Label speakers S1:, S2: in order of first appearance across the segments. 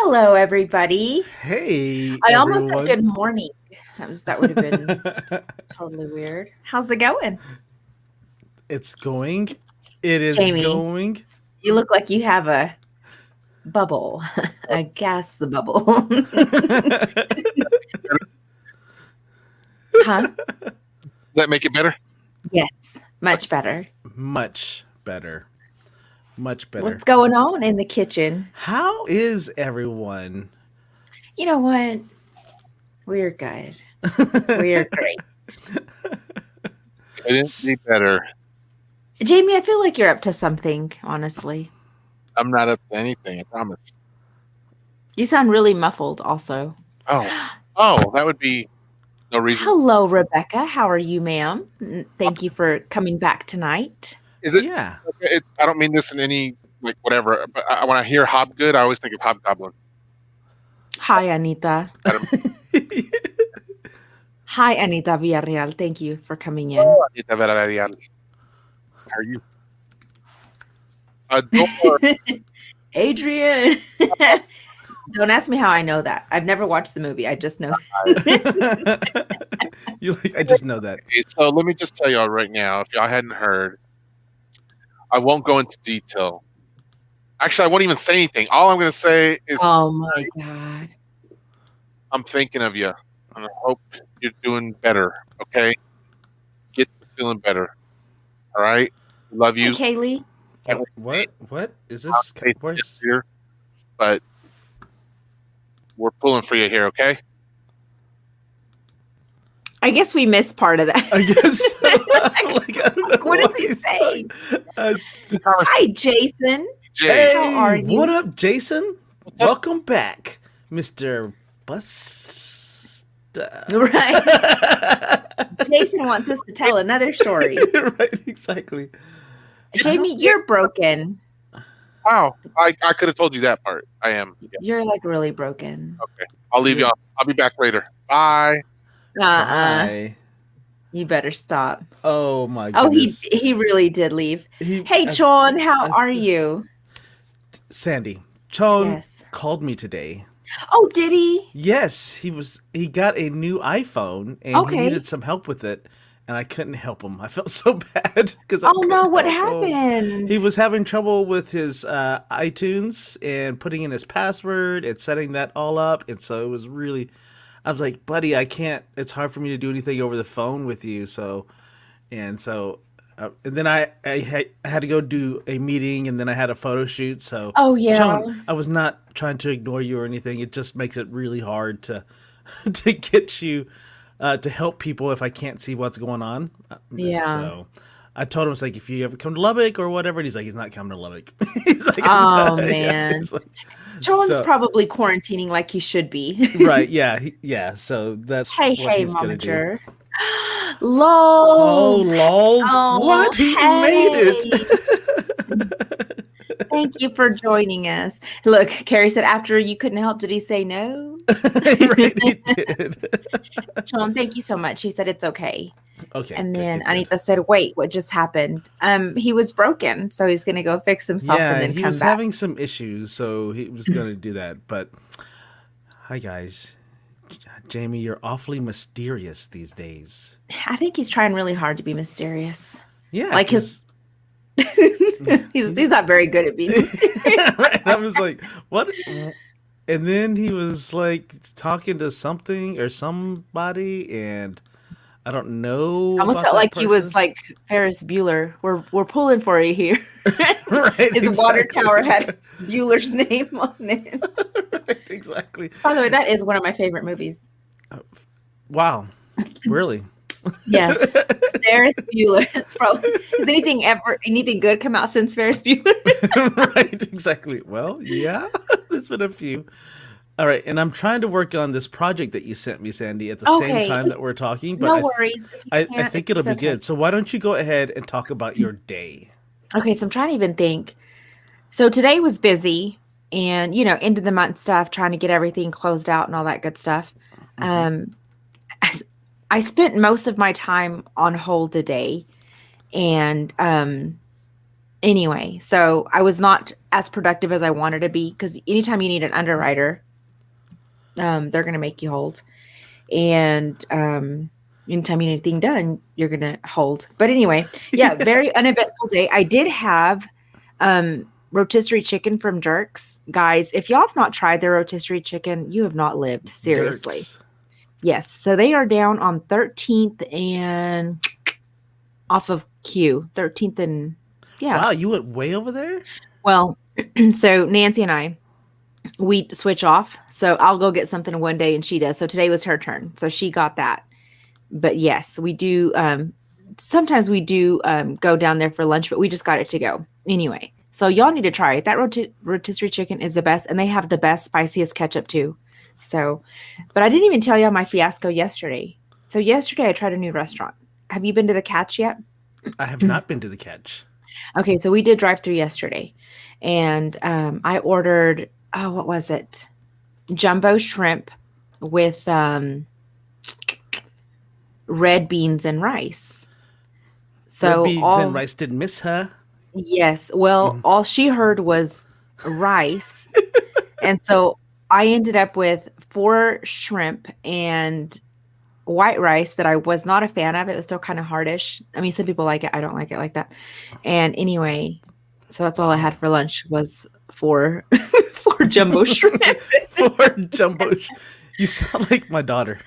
S1: Hello, everybody.
S2: Hey,
S1: I almost said
S2: everyone.
S1: good morning. That would have been totally weird. How's it going?
S2: It's going. It is
S1: Jamie,
S2: going.
S1: you look like you have a bubble, a gas bubble. Huh?
S3: That make it better?
S1: Yes, much better.
S2: Much better. Much better.
S1: What's going on in the kitchen?
S2: How is everyone?
S1: You know what? We're good. We're great.
S3: Couldn't be better.
S1: Jamie, I feel like you're up to something, honestly.
S3: I'm not up to anything, I promise.
S1: You sound really muffled, also.
S3: That would be no reason.
S1: Hello, Rebecca. How are you, ma'am? Thank you for coming back tonight.
S3: Is it?
S2: Yeah.
S3: I don't mean this in any whatever. But when I hear Hobgood, I always think of Hobgoblin.
S1: Hi, Anita. Hi, Anita Villarreal. Thank you for coming in.
S3: How are you? Adore.
S1: Adrian. Don't ask me how I know that. I've never watched the movie. I just know that.
S2: I just know that.
S3: Okay, so let me just tell y'all right now, if y'all hadn't heard, I won't go into detail. Actually, I won't even say anything. All I'm going to say is,
S1: Oh my God.
S3: I'm thinking of you, and I hope you're doing better. Okay, get to feeling better. All right, love
S1: Hi,
S3: you.
S1: Kaylee.
S2: What is this? Where's...
S3: Here, but we're pulling for you here. Okay.
S1: I guess we missed part of that.
S2: I guess. I don't know
S1: What is he saying?
S2: saying?
S1: Hi, Jason.
S3: Jay,
S1: How are you?
S2: What up, Jason? Welcome back, Mr. Bus.
S1: Right. Jason wants us to tell another story.
S2: Right, exactly.
S1: Jamie, you're broken.
S3: wow, I could have told you that part. I am. Yeah.
S1: You're like really broken.
S3: Okay, I'll leave y'all. I'll be back later. Bye.
S2: Bye.
S1: You better stop.
S2: Oh my
S1: Oh,
S2: goodness.
S1: he really did leave. Hey,
S2: I-
S1: John, how are you?
S2: Sandy, Chon
S1: Yes.
S2: called me today.
S1: Oh, did he?
S2: Yes, he got a new iPhone and he
S1: Okay.
S2: needed some help with it, and I couldn't help him. I felt so bad because
S1: Oh no, what happened?
S2: He was having trouble with his iTunes and putting in his password and setting that all up, and so it was really. I was like, buddy, I can't. It's hard for me to do anything over the phone with you. And then I had to go do a meeting, and then I had a photo shoot. So,
S1: Oh yeah.
S2: Joan, I was not trying to ignore you or anything. It just makes it really hard to to get you to help people if I can't see what's going on.
S1: Yeah.
S2: So I told him, it's like, if you ever come to Lubbock or whatever, and he's like, he's not coming to Lubbock. He's like,
S1: Oh
S2: yeah,
S1: man.
S2: it's like,
S1: John's
S2: so-
S1: probably quarantining like he should be.
S2: right, yeah. So that's
S1: Hey,
S2: what he's gonna do.
S1: Momager.
S2: Oh,
S1: Lols.
S2: lols!
S1: Oh,
S2: What? He made it.
S1: Thank you for joining us. Look, Carrie said after you couldn't help, did he say no?
S2: Right, he did.
S1: John, thank you so much. He said it's okay.
S2: Okay.
S1: And
S2: good,
S1: then
S2: good, good.
S1: Anita said, wait, what just happened? He was broken, so he's gonna go fix himself
S2: Yeah,
S1: and then
S2: he
S1: come
S2: was
S1: back.
S2: having some issues, so he was going to do that. But hi, guys. Jamie, you're awfully mysterious these days.
S1: I think he's trying really hard to be mysterious.
S2: Yeah,
S1: Like his he's not very good at being mysterious.
S2: right. I was like, what? And then he was like talking to something or somebody, and I don't know.
S1: I almost
S2: about
S1: felt
S2: that
S1: like he was
S2: person.
S1: like Ferris Bueller. We're pulling for you here.
S2: Right,
S1: His water
S2: exactly.
S1: tower had Bueller's name on it.
S2: Right, exactly.
S1: By the way, that is one of my favorite movies.
S2: Wow, really?
S1: Yes, Ferris Bueller. It's probably has anything good come out since Ferris Bueller?
S2: Right, exactly. Well, yeah, there's been a few. All right, and I'm trying to work on this project that you sent me, Sandy, at the same
S1: Okay.
S2: time that we're talking. But
S1: No worries. If you
S2: I
S1: can't,
S2: think it'll
S1: it's
S2: be
S1: okay.
S2: good. So why don't you go ahead and talk about your day?
S1: Okay, so I'm trying to even think. So today was busy, and end of the month stuff, trying to get everything closed out and all that good stuff. I spent most of my time on hold today, and Anyway, so I was not as productive as I wanted to be because anytime you need an underwriter, they're going to make you hold. And anytime you need anything done, you're going to hold. But anyway, yeah, very uneventful day. I did have rotisserie chicken from Dirk's. Guys, if y'all have not tried their rotisserie chicken, you have not lived. Seriously.
S2: Dirks.
S1: Yes. So they are down on 13th and off of Q. 13th and yeah.
S2: Wow, you went way over there?
S1: Well, so Nancy and I, we switch off. So I'll go get something one day and she does. So today was her turn. So she got that. But yes, we do. Sometimes we do go down there for lunch, but we just got it to go. Anyway, so y'all need to try it. That rotisserie chicken is the best. And they have the best, spiciest ketchup too. So, but I didn't even tell y'all my fiasco yesterday. So yesterday I tried a new restaurant. Have you been to the Catch yet?
S2: I have not been to the Catch.
S1: Okay, so we did drive through yesterday, and I ordered, what was it? Jumbo shrimp with red beans and rice. So
S2: Red beans and rice didn't miss her.
S1: Yes. Well, all she heard was rice. And so I ended up with 4 shrimp and white rice that I was not a fan of. It was still kind of hardish. I mean, some people like it. I don't like it like that. And anywso that's all I had for lunch was 4 jumbo shrimp.
S2: 4 jumbo. You sound like my daughter.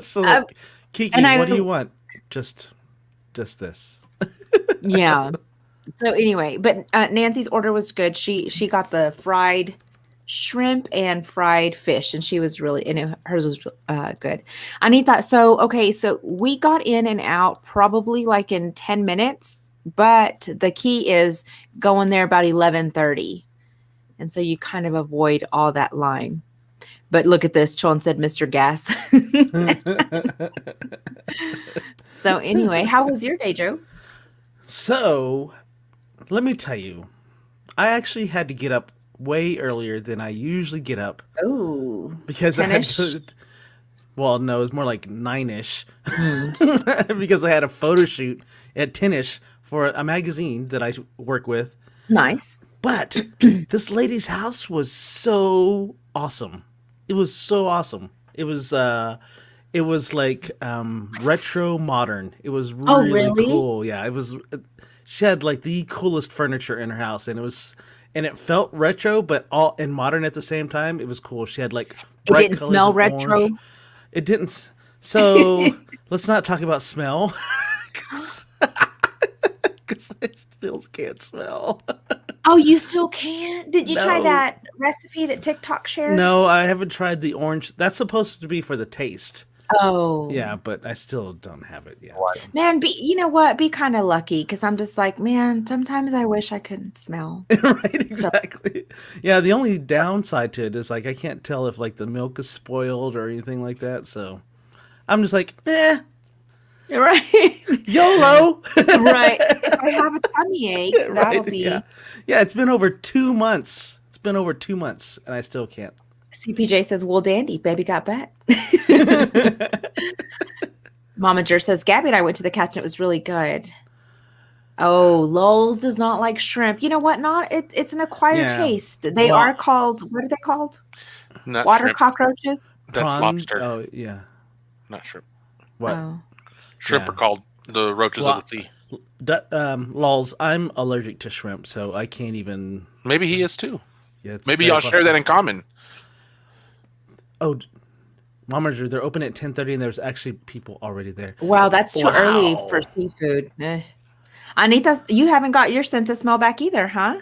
S2: So like, Kiki, what do you want? Just this.
S1: Yeah. So anyway, but Nancy's order was good. She got the fried shrimp and fried fish, and she was really, and hers was good. I need that. So okay, so we got in and out probably like in 10 minutes, but the key is going there about 11:30, and so you kind of avoid all that line. But look at this. Chon said, "Mr. Gas." So anyway, how was your day, Joe?
S2: So, let me tell you, I actually had to get up way earlier than I usually get up.
S1: Oh,
S2: because
S1: 10-ish?
S2: I had to. Well, no, it was more like 9-ish because I had a photo shoot at 10-ish for a magazine that I work with.
S1: Nice.
S2: But this lady's house was so awesome. It was so awesome. It was like retro modern. It was really cool. Yeah, it was. She had like the coolest furniture in her house, and it felt retro, but all and modern at the same time. It was cool. She had like bright
S1: It didn't
S2: colors
S1: smell
S2: of
S1: retro.
S2: orange. It didn't. So let's not talk about smell, because I still can't smell.
S1: Oh, you still can't? Did you try
S2: No.
S1: that recipe that TikTok shared?
S2: No, I haven't tried the orange. That's supposed to be for the taste.
S1: Oh.
S2: Yeah, but I still don't have it yet.
S3: Right.
S2: So.
S1: Man, you know what? Be kind of lucky because I'm just like, man, sometimes I wish I could smell.
S2: Right, exactly. Yeah, the only downside to it is like I can't tell if like the milk is spoiled or anything like that. So I'm just like,
S1: Right.
S2: YOLO.
S1: Right. If I have a tummy ache, that'll
S2: Right,
S1: be.
S2: yeah. Yeah, it's been over 2 months. It's been over 2 months, and I still can't.
S1: CPJ says, well, dandy, baby got back. Mama Jer says, Gabby and I went to the Catch and it was really good. Oh, Lowell's does not like shrimp. You know what? It's an acquired taste. They are called, what are they called?
S3: Not
S1: Water
S3: shrimp.
S1: cockroaches?
S3: That's
S2: Prawns?
S3: lobster.
S2: Oh, yeah.
S3: Not shrimp.
S2: What?
S1: Oh.
S3: Shrimp
S2: Yeah.
S3: are called the roaches of the sea.
S2: Lols, I'm allergic to shrimp, so I can't even.
S3: Maybe he is too.
S2: Yeah, it's
S3: Maybe
S2: very
S3: y'all share that in
S2: possible.
S3: common.
S2: Oh, Mama, they're open at 10:30, and there's actually people already there.
S1: Wow, that's too early
S2: Wow.
S1: for seafood. Anita, you haven't got your sense of smell back either, huh?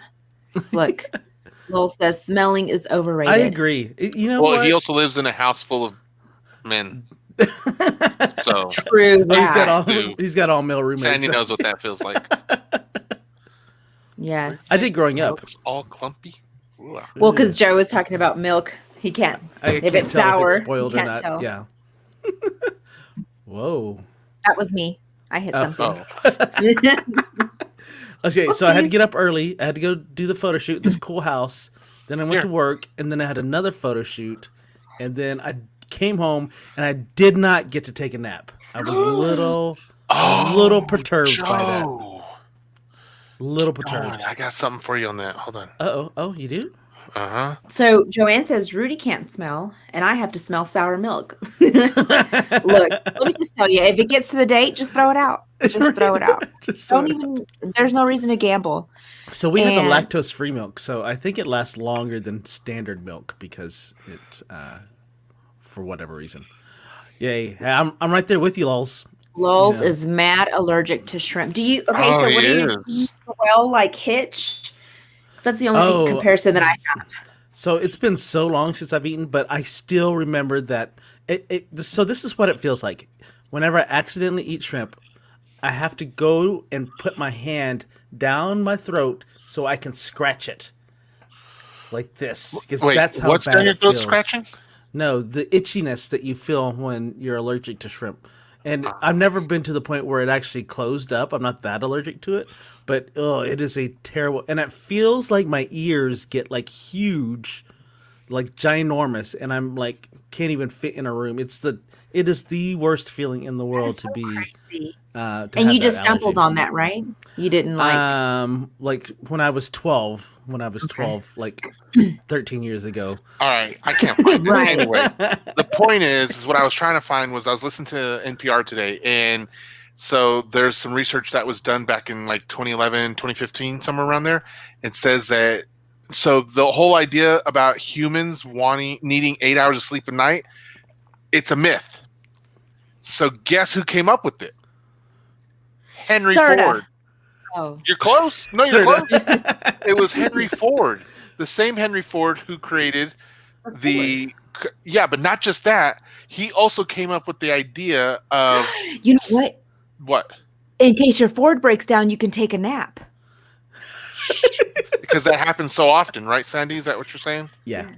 S1: Look, Lowell says smelling is overrated.
S2: I agree. You know
S3: Well,
S2: what?
S3: he also lives in a house full of men. So
S1: True that.
S2: He's got all male roommates.
S3: Sandy knows what that feels like.
S1: Yes.
S2: I did growing up.
S3: It's all clumpy. Ooh.
S1: Well, because Joe was talking about milk. He can't.
S2: I
S1: If
S2: can't
S1: it's
S2: tell
S1: sour,
S2: if it's spoiled
S1: you
S2: or
S1: can't
S2: not.
S1: tell.
S2: Yeah. Whoa.
S1: That was me. I hit something.
S3: Oh,
S2: Okay, so I had to
S1: Oopsies.
S2: get up early. I had to go do the photo shoot in this cool house. Then I went to work, and then I had another photo shoot. And then I came home, and I did not get to take a nap. I was a little perturbed by that.
S3: Joe.
S2: A little
S3: Hold on,
S2: perturbed.
S3: I got something for you on that. Hold on.
S2: Oh, you do?
S3: Uh-huh.
S1: So Joanne says Rudy can't smell, and I have to smell sour milk. Look, let me just tell you, if it gets to the date, just throw it out. Just throw it out.
S2: Just
S1: Don't
S2: throw it
S1: even. There's no reason to gamble.
S2: So we have the
S1: And
S2: lactose-free milk, so I think it lasts longer than standard milk because it, for whatever reason. Yay! I'm right there with you, lols. You
S1: Lowell
S2: know.
S1: is mad allergic to shrimp. Do you? Okay,
S3: Oh,
S1: so
S3: he
S1: what do you
S3: is.
S1: well like Hitch? 'Cause that's the only
S2: Oh,
S1: comparison that I have.
S2: so it's been so long since I've eaten, but I still remember that. So this is what it feels like. Whenever I accidentally eat shrimp, I have to go and put my hand down my throat so I can scratch it like this because
S3: Wait,
S2: that's how
S3: what's down
S2: bad
S3: your
S2: it
S3: throat
S2: feels.
S3: scratching?
S2: No, the itchiness that you feel when you're allergic to shrimp. And
S3: Uh,
S2: I've never been to the point where it actually closed up. I'm not that allergic to it, but oh, it is a terrible. And it feels like my ears get like huge, like ginormous, and I'm like can't even fit in a room. It is the worst feeling in the
S1: That is
S2: world
S1: so crazy.
S2: to
S1: And
S2: have
S1: you
S2: that
S1: just stumbled
S2: allergy.
S1: on that, right? You didn't like.
S2: Like when I was 12,
S1: Okay.
S2: like 13 years ago.
S3: all right, I can't find it.
S1: Right.
S3: Anyway, the point is what I was trying to find was I was listening to NPR today, and so there's some research that was done back in like 2011, 2015, somewhere around there. It says that so the whole idea about humans needing 8 hours of sleep a night, it's a myth. So guess who came up with it? Henry
S1: Serta.
S3: Ford.
S1: Oh.
S3: You're close. No, you're
S2: Sort
S3: close.
S2: of.
S3: It was Henry Ford, the same Henry Ford who created yeah, but not just that. He also came up with the idea of
S1: You know what?
S3: what?
S1: In case your Ford breaks down, you can take a nap.
S3: Because that happens so often, right, Sandy? Is that what you're saying?
S2: Yeah.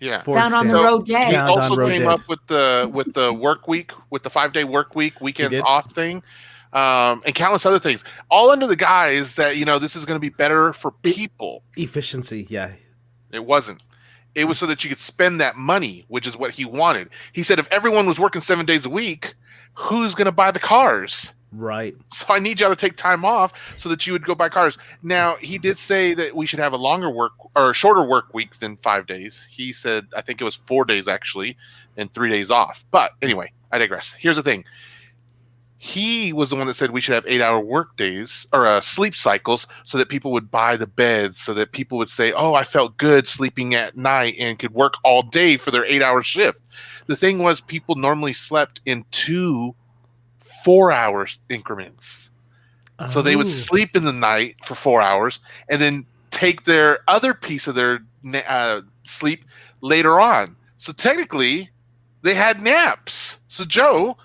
S3: Yeah.
S2: Ford's
S1: Found on the
S2: dead.
S1: road dead.
S3: He
S2: Found on
S3: also
S2: road
S3: came
S2: dead.
S3: up with the work week, with the 5-day work week, weekends
S2: did.
S3: off thing, and countless other things. All under the guise that this is going to be better for people.
S2: Efficiency, yeah.
S3: It wasn't. It was so that you could spend that money, which is what he wanted. He said, if everyone was working 7 days a week, who's going to buy the cars?
S2: Right.
S3: So I need y'all to take time off so that you would go buy cars. Now, he did say that we should have a longer work or a shorter work week than 5 days. He said, I think it was 4 days actually, and 3 days off. But anyway, I digress. Here's the thing. He was the one that said we should have 8-hour work days or sleep cycles so that people would buy the beds, so that people would say, oh, I felt good sleeping at night and could work all day for their 8-hour shift. The thing was, people normally slept in 2 4-hour increments. So they would sleep in the night for 4 hours and then take their other piece of their sleep later on. So technically, they had naps. So Joe,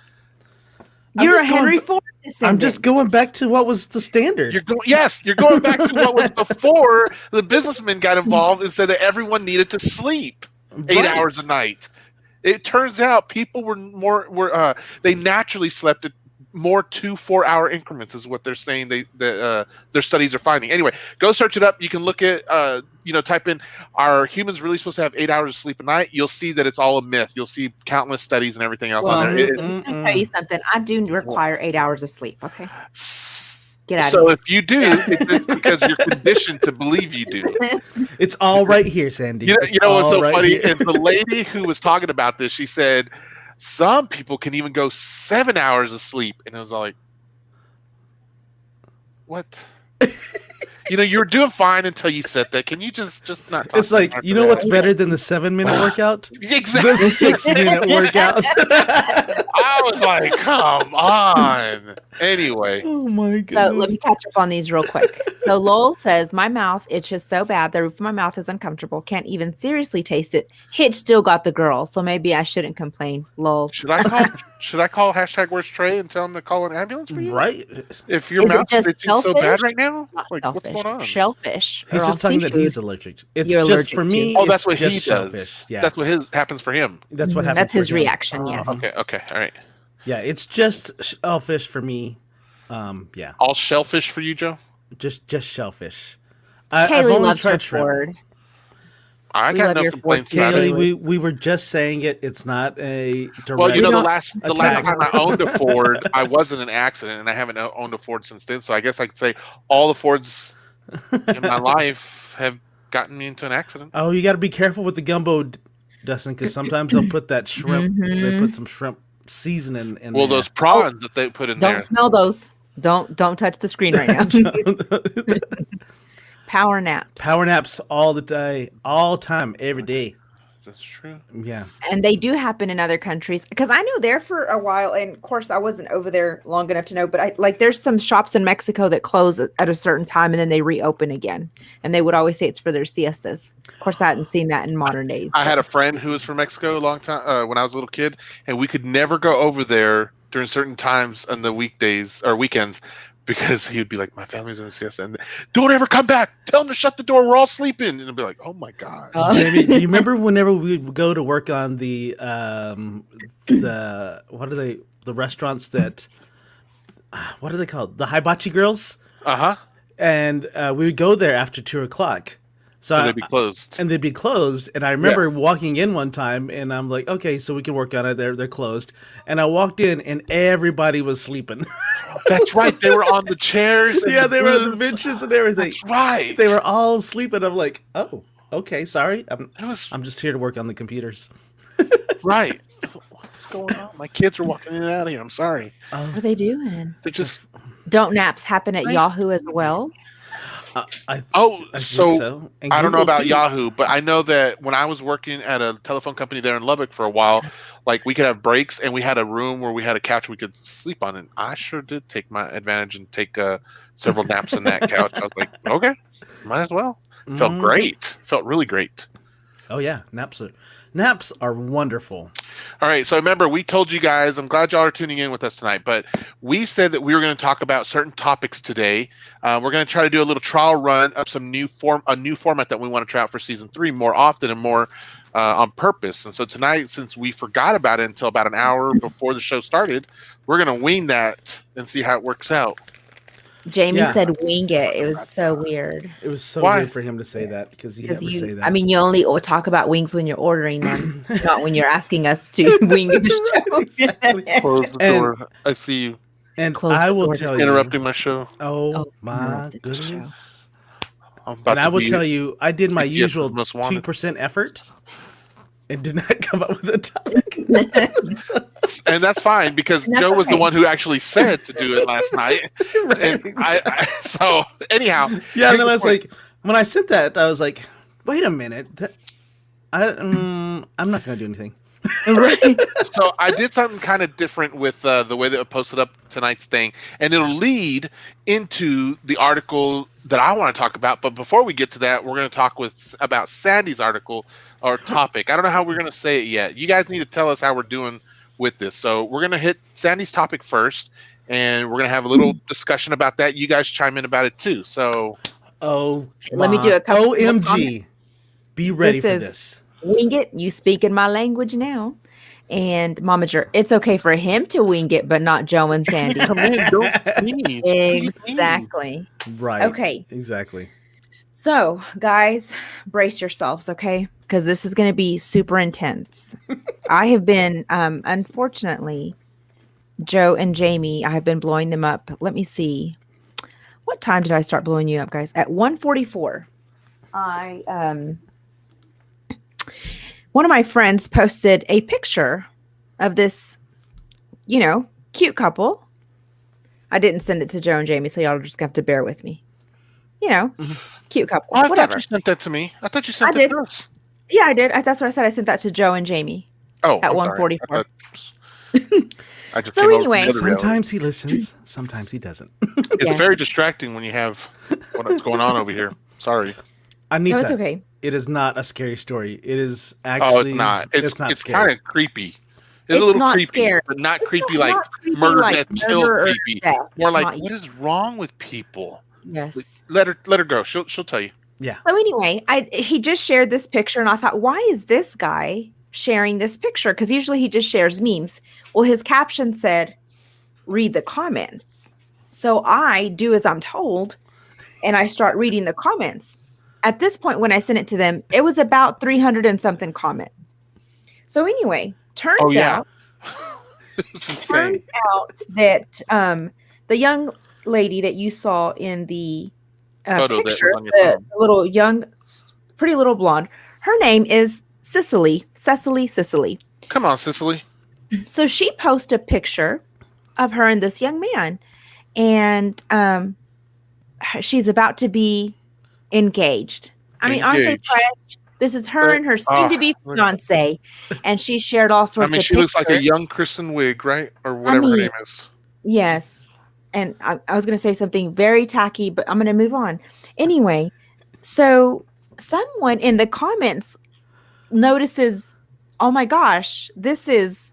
S1: You're a Henry Ford descendant.
S2: I'm just going back to what was the standard.
S3: you're going back to what was before the businessmen got involved and said that everyone needed to sleep 8
S2: Right.
S3: hours a night. It turns out people they naturally slept at more 2 4-hour increments is what they're saying their studies are finding. Anyway, go search it up. You can look at type in, are humans really supposed to have 8 hours of sleep a night? You'll see that it's all a myth. You'll see countless studies and everything else on there.
S1: Let me tell you something. I do require 8 hours of sleep. Okay. Get out
S3: So
S1: of
S3: if you do, it's because you're conditioned to believe you do.
S1: here.
S2: It's all right here, Sandy.
S3: You
S2: It's
S3: know what's so
S2: all right
S3: funny
S2: here.
S3: is the lady who was talking about this, she said some people can even go 7 hours of sleep. And I was like, what? You were doing fine until you said that. Can you just not talk
S2: It's like,
S3: after
S2: you know
S3: that?
S2: what's better than the 7-minute workout?
S3: Exactly.
S2: The 6-minute workout.
S3: I was like, come on. Anyway,
S2: Oh my
S1: So
S2: goodness.
S1: let me catch up on these real quick. So Lowell says, my mouth itches so bad. The roof of my mouth is uncomfortable. Can't even seriously taste it. Hitch still got the girl. So maybe I shouldn't complain. Lol.
S3: should I call hashtag Where's Trey and tell him to call an ambulance for you?
S2: Right?
S3: If your
S1: Is it
S3: mouth
S1: just
S3: is itching so bad
S1: selfish?
S3: right now,
S1: Not
S3: like
S1: selfish.
S3: what's going on?
S1: Shellfish.
S2: He's
S1: or
S2: just
S1: all
S2: telling that
S1: seafood.
S2: he's allergic. It's
S1: You're
S2: just for
S1: allergic to.
S2: me.
S3: Oh, that's
S2: it's
S3: what he
S2: just
S3: does.
S2: shellfish. Yeah,
S3: That's what happens for him.
S2: that's what happens.
S1: That's his
S2: for him.
S1: reaction. Yes.
S3: Okay, all right.
S2: Yeah, it's just shellfish for me. Yeah,
S3: All shellfish for you, Joe?
S2: just shellfish. I've
S1: Kaylee
S2: only
S1: loves her
S2: tried shrimp.
S1: Ford.
S3: I
S1: We
S3: got
S1: love
S3: no
S1: your
S3: complaints
S1: Ford,
S3: about it.
S2: Kaylee, we were just saying it. It's not a direct.
S3: Well, the
S1: don't
S3: last
S2: attack.
S3: time I owned a Ford, I was in an accident, and I haven't owned a Ford since then. So I guess I could say all the Fords in my life have gotten me into an accident.
S2: Oh, you got to be careful with the gumbo, Dustin, because sometimes they'll put that shrimp. They
S1: Mhm.
S2: put some shrimp seasoning in
S3: Well,
S2: there.
S3: those prawns that they put in
S1: Don't
S3: there.
S1: smell those. Don't touch the screen right now. Power naps.
S2: Power naps all the day, all time, every day.
S3: That's true.
S2: Yeah.
S1: And they do happen in other countries because I knew there for a while, and of course I wasn't over there long enough to know, but I like there's some shops in Mexico that close at a certain time and then they reopen again, and they would always say it's for their siestas. Of course, I hadn't seen that in modern days.
S3: I had
S1: But
S3: a friend who was from Mexico a long time when I was a little kid, and we could never go over there during certain times on the weekdays or weekends because he would be like, "My family's in a siesta, and don't ever come back. Tell them to shut the door. We're all sleeping." And I'd be like, "Oh my gosh."
S2: Jamie, do you remember whenever we would go to work on the what are they, the restaurants that what are they called, the hibachi girls,
S3: Uh huh.
S2: and we would go there after 2 o'clock. So
S3: So they'd be closed.
S2: and they'd be closed. And I remember walking in one time, and I'm like, okay, so we can work on it. They're closed. And I walked in, and everybody was sleeping.
S3: That's right. They were on the chairs. And
S2: Yeah,
S3: the
S2: they were on the
S3: booths.
S2: benches and everything.
S3: That's right.
S2: They were all sleeping. I'm like, oh, okay, sorry.
S3: It was
S2: I'm just here to work on the computers.
S3: right. What's going on? My kids are walking in and out of here. I'm sorry.
S1: what are they doing?
S3: They just.
S1: Don't naps happen at
S3: Nice.
S1: Yahoo as well?
S3: Oh,
S2: I think
S3: so
S2: so. And
S3: I don't know
S2: Google,
S3: about
S2: too.
S3: Yahoo, but I know that when I was working at a telephone company there in Lubbock for a while, like we could have breaks and we had a room where we had a couch we could sleep on. And I sure did take my advantage and take several naps on that couch. I was like, okay, might as well. Felt
S2: Mhm.
S3: great. Felt really great.
S2: Oh yeah, naps are wonderful.
S3: All right, so remember, we told you guys, I'm glad y'all are tuning in with us tonight, but we said that we were going to talk about certain topics today. We're going to try to do a little trial run of a new format that we want to try out for season 3 more often and more on purpose. And so tonight, since we forgot about it until about an hour before the show started, we're going to wing that and see how it works out.
S1: Jamie
S2: Yeah.
S1: said wing it. It was so weird.
S2: It was so
S3: Why?
S2: weird for him to say that because you never
S1: Because
S2: say that.
S1: I mean, you only talk about wings when you're ordering them, not when you're asking us to wing the show.
S2: Exactly.
S3: Close the
S2: And-
S3: door. I see you
S2: And
S1: Close
S2: I
S1: the
S2: will
S1: door.
S2: tell you,
S3: interrupting my show.
S2: oh my
S1: interrupted the show.
S2: goodness.
S3: I'm about
S2: And I
S3: to
S2: will
S3: be-
S2: tell you, I did my
S3: CPS's
S2: usual
S3: most wanted.
S2: 2% effort and did not come up with a topic.
S3: and that's fine because
S1: And that's
S3: Joe was the
S1: okay.
S3: one who actually said to do it last night. And so anyhow,
S2: Yeah, and then
S3: here's the
S2: I was
S3: point.
S2: like, when I sent that, I was like, wait a minute. I'm not going to do anything.
S1: Right.
S3: So I did something kind of different with the way that I posted up tonight's thing, and it'll lead into the article that I want to talk about. But before we get to that, we're going to talk about Sandy's article or topic. I don't know how we're going to say it yet. You guys need to tell us how we're doing with this. So we're going to hit Sandy's topic first, and we're going to have a little discussion about that. You guys chime in about it too. So
S2: Oh,
S1: Let me do a couple more comments.
S2: OMG. Be ready
S1: This
S2: for
S1: is-
S2: this.
S1: Wing it. You speak in my language now. And Mama Jer, it's okay for him to wing it, but not Joe and Sandy.
S3: come in, don't sneeze. What do you mean?
S1: Exactly.
S2: Right.
S1: Okay.
S2: Exactly.
S1: So, guys, brace yourselves, okay? Because this is going to be super intense. I have been, unfortunately, Joe and Jamie, I have been blowing them up. Let me see. What time did I start blowing you up, guys? At 1:44. One of my friends posted a picture of this, cute couple. I didn't send it to Joe and Jamie, so y'all are just gonna have to bear with me. Cute couple.
S3: Oh, I thought
S1: Whatever.
S3: you sent that to me. I thought you sent
S1: I
S3: that
S1: did.
S3: to us.
S1: Yeah, I did. That's what I said. I sent that to Joe and Jamie.
S3: Oh,
S1: At
S3: I'm sorry.
S1: 1:44.
S3: I just
S1: So
S3: came over
S1: anyway-
S3: from the other reality.
S2: Sometimes he listens, sometimes he doesn't.
S3: It's
S1: Yes.
S3: very distracting when you have what's going on over here. Sorry.
S2: Anita,
S1: No, it's okay.
S2: it is not a scary story. It is
S3: Oh,
S2: actually.
S3: it's not. It's
S2: not
S3: it's
S2: scary.
S3: kind of creepy. It's
S1: It's
S3: a little
S1: not
S3: creepy,
S1: scary.
S3: but not
S1: It's
S3: creepy
S1: not-
S3: like
S1: not creepy
S3: murder,
S1: like
S3: death, chill
S1: murder or
S3: creepy.
S1: death.
S3: More like
S1: Not
S3: what
S1: yet.
S3: is wrong with people?
S1: Yes.
S3: Let her go. She'll tell you.
S2: Yeah.
S1: So anyway, he just shared this picture, and I thought, why is this guy sharing this picture? Because usually he just shares memes. Well, his caption said, "Read the comments." So I do as I'm told, and I start reading the comments. At this point, when I sent it to them, it was about 300 and something comments. So anyway, turns
S3: Oh yeah.
S1: out
S3: It's insane.
S1: that the young lady that you saw in the
S3: photo that
S1: picture,
S3: was on your
S1: the
S3: phone.
S1: little young, pretty little blonde. Her name is Cicely. Cicely.
S3: Come on, Cicely.
S1: So she posted a picture of her and this young man, and she's about to be engaged. I mean, aren't they
S3: Engaged.
S1: fresh? This is her and her soon-to-be
S3: Look.
S1: fiance, and she shared all
S3: I
S1: sorts
S3: mean,
S1: of
S3: she looks like a
S1: pictures.
S3: young Kristen Wiig, right? Or
S1: I
S3: whatever her
S1: mean,
S3: name is.
S1: yes, and I was going to say something very tacky, but I'm going to move on. Anyway, so someone in the comments notices, oh my gosh, this is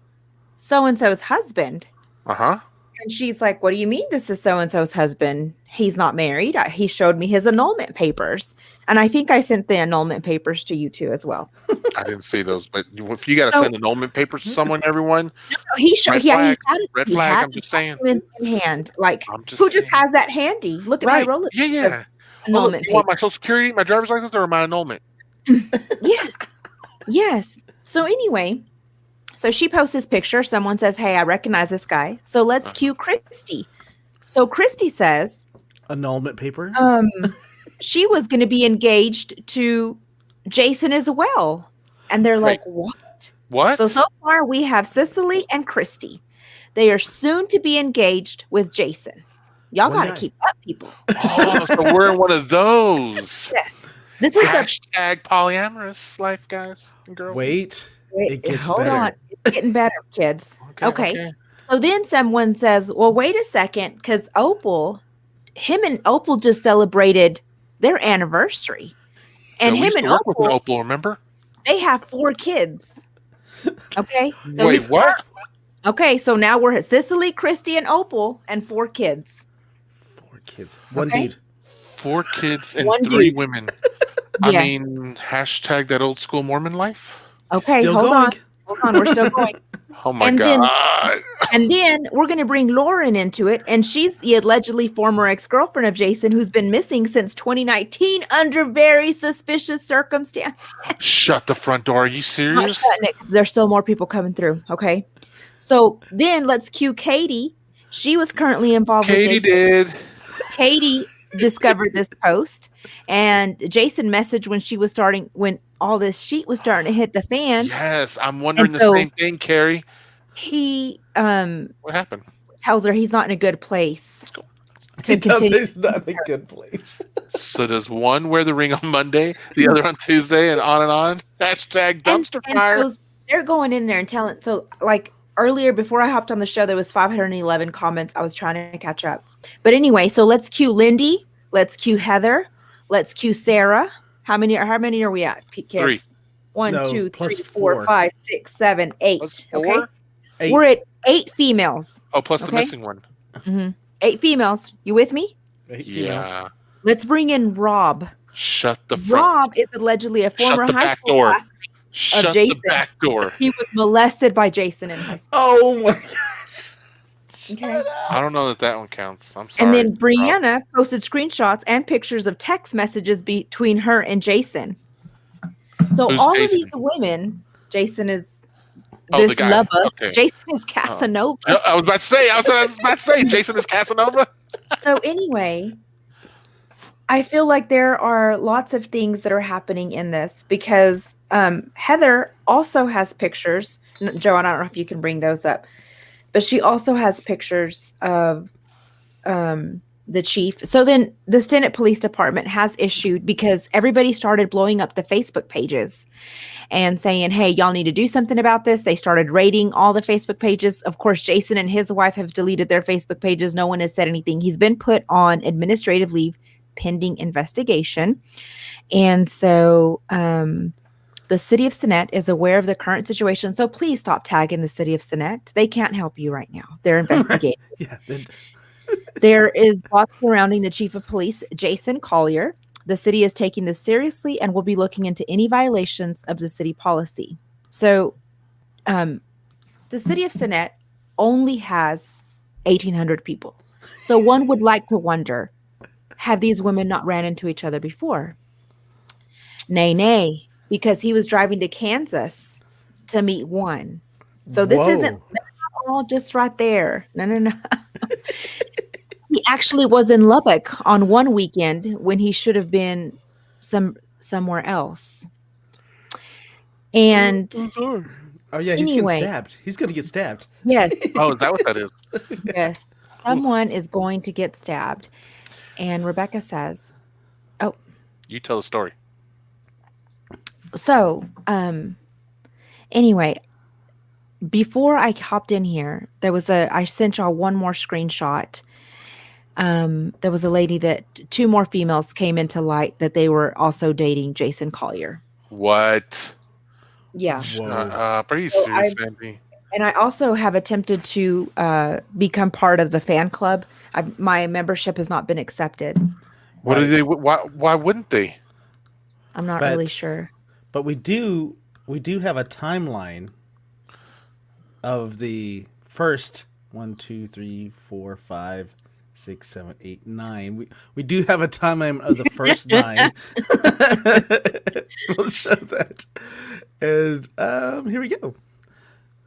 S1: so and so's husband.
S3: Uh-huh.
S1: And she's like, what do you mean this is so and so's husband? He's not married. He showed me his annulment papers. And I think I sent the annulment papers to you too as well.
S3: I didn't see those, but if you got to
S1: So
S3: send annulment papers to someone, everyone,
S1: he showed,
S3: red
S1: yeah,
S3: flag. Red
S1: he
S3: flag.
S1: had
S3: I'm
S1: the
S3: just saying.
S1: document in hand. Like,
S3: I'm just
S1: who just
S3: saying.
S1: has that handy? Look at my
S3: Right.
S1: Rolodex
S3: Yeah,
S1: of
S3: yeah. Oh, look,
S1: annulment
S3: you want my
S1: papers.
S3: social security, my driver's license, or my annulment?
S1: Yes. Yes. So anyway, so she posts this picture. Someone says, hey, I recognize this guy. So let's cue Christy. So Christy says,
S2: Annulment paper.
S1: she was going to be engaged to Jason as well. And they're like, what?
S3: What?
S1: So far we have Cicely and Christy. They are soon to be engaged with Jason. Y'all
S2: One
S1: got to
S2: guy.
S1: keep up, people.
S3: Oh, so we're in one of those.
S1: Yes. This is the
S3: Hashtag polyamorous life, guys and girls.
S2: Wait, it gets
S1: hold
S2: better.
S1: on. It's getting better, kids. Okay.
S3: Okay.
S1: So then someone says, well, wait a second, because him and Opal just celebrated their anniversary. And
S3: So we
S1: him
S3: used
S1: and
S3: to work with an
S1: Opal,
S3: Opal, remember?
S1: they have 4 kids. Okay. So
S3: Wait,
S1: he's
S3: what?
S1: Okay, so now we're at Cicely, Christy, and Opal, and 4 kids.
S2: 4 kids. One
S1: Okay.
S2: dude.
S3: 4 kids and
S1: One
S3: 3
S1: dude.
S3: women.
S1: Yes.
S3: I mean, hashtag that old school Mormon life.
S1: Okay,
S2: Still
S1: hold
S2: going.
S1: on. Hold on, we're still going.
S3: Oh my
S1: And
S3: God.
S1: And then we're going to bring Lauren into it, and she's the allegedly former ex-girlfriend of Jason who's been missing since 2019 under very suspicious circumstances.
S3: Shut the front door. Are you
S1: Not
S3: serious?
S1: shutting it 'cause there's still more people coming through, okay? So then let's cue Katie. She was currently involved with
S3: Katie
S1: Jason.
S3: did.
S1: Katie discovered this post, and Jason messaged when all this shit was starting to hit the fan.
S3: Yes, I'm wondering
S1: And
S3: the
S1: so
S3: same thing, Carrie.
S1: he
S3: What happened?
S1: tells her he's not in a good place
S3: go.
S1: to
S2: He does.
S1: continue.
S2: He's not in a good place.
S3: So does one wear the ring on Monday, the other on Tuesday, and on? Hashtag dumpster fire.
S1: So they're going in there and telling. So like earlier, before I hopped on the show, there was 511 comments. I was trying to catch up. But anyway, so let's cue Lindy. Let's cue Heather. Let's cue Sarah. How many are we at, kids?
S3: 3.
S1: 1,
S2: No,
S1: 2,
S2: plus
S1: 3, 4,
S2: 4.
S1: 5, 6, 7, 8.
S3: Plus
S1: Okay.
S3: 4?
S2: 8.
S1: We're at 8 females.
S3: Oh, plus the
S1: Okay.
S3: missing one.
S1: 8 females. You with me?
S2: 8 females.
S3: Yeah.
S1: Let's bring in Rob.
S3: Shut the front.
S1: Rob is allegedly a former
S3: the
S1: high
S3: back
S1: school
S3: door.
S1: classmate.
S3: Shut the
S1: Jason's.
S3: back door.
S1: He was molested by Jason in high school.
S2: Oh my gosh.
S1: Okay.
S3: I don't know that one counts. I'm sorry.
S1: And then
S3: Rob.
S1: Brianna posted screenshots and pictures of text messages between her and Jason. So
S3: Who's
S1: all
S3: Jason?
S1: of these women, Jason is
S3: Oh, the
S1: this
S3: guy.
S1: lover.
S3: Okay.
S1: Jason is Casanova.
S3: I was about to say, Jason is Casanova.
S1: So anyway, I feel like there are lots of things that are happening in this because Heather also has pictures. Joanne, I don't know if you can bring those up, but she also has pictures of the chief. So then the Stinnett Police Department has issued, because everybody started blowing up the Facebook pages and saying, hey, y'all need to do something about this. They started raiding all the Facebook pages. Of course, Jason and his wife have deleted their Facebook pages. No one has said anything. He's been put on administrative leave pending investigation. And so the city of Stinnett is aware of the current situation. So please stop tagging the city of Stinnett. They can't help you right now. They're investigating.
S2: Yeah.
S1: There is lots surrounding the chief of police, Jason Collier. The city is taking this seriously and will be looking into any violations of the city policy. So the city of Stinnett only has 1,800 people. So one would like to wonder, have these women not ran into each other before? Nay, because he was driving to Kansas to meet one. So this isn't all just right there. No. He actually was in Lubbock on one weekend when he should have been somewhere else. And
S2: Oh yeah, he's getting
S1: anyway,
S2: stabbed. He's gonna get stabbed.
S1: yes,
S3: Oh, is that what that is?
S1: yes, someone is going to get stabbed. And Rebecca says, "Oh,
S3: You tell the story.
S1: so anyway, before I hopped in here, I sent y'all one more screenshot. There was a lady that two more females came into light that they were also dating Jason Collier.
S3: What?
S1: Yeah.
S2: Whoa.
S3: Are you
S1: So
S3: serious, Sandy?
S1: And I also have attempted to become part of the fan club. My membership has not been accepted.
S3: What are
S2: Right.
S3: they? Why wouldn't they?
S1: I'm not
S2: But-
S1: really sure.
S2: But we do have a timeline of the first 1, 2, 3, 4, 5, 6, 7, 8, 9. We do have a timeline of the first 9. We'll show that. And here we go.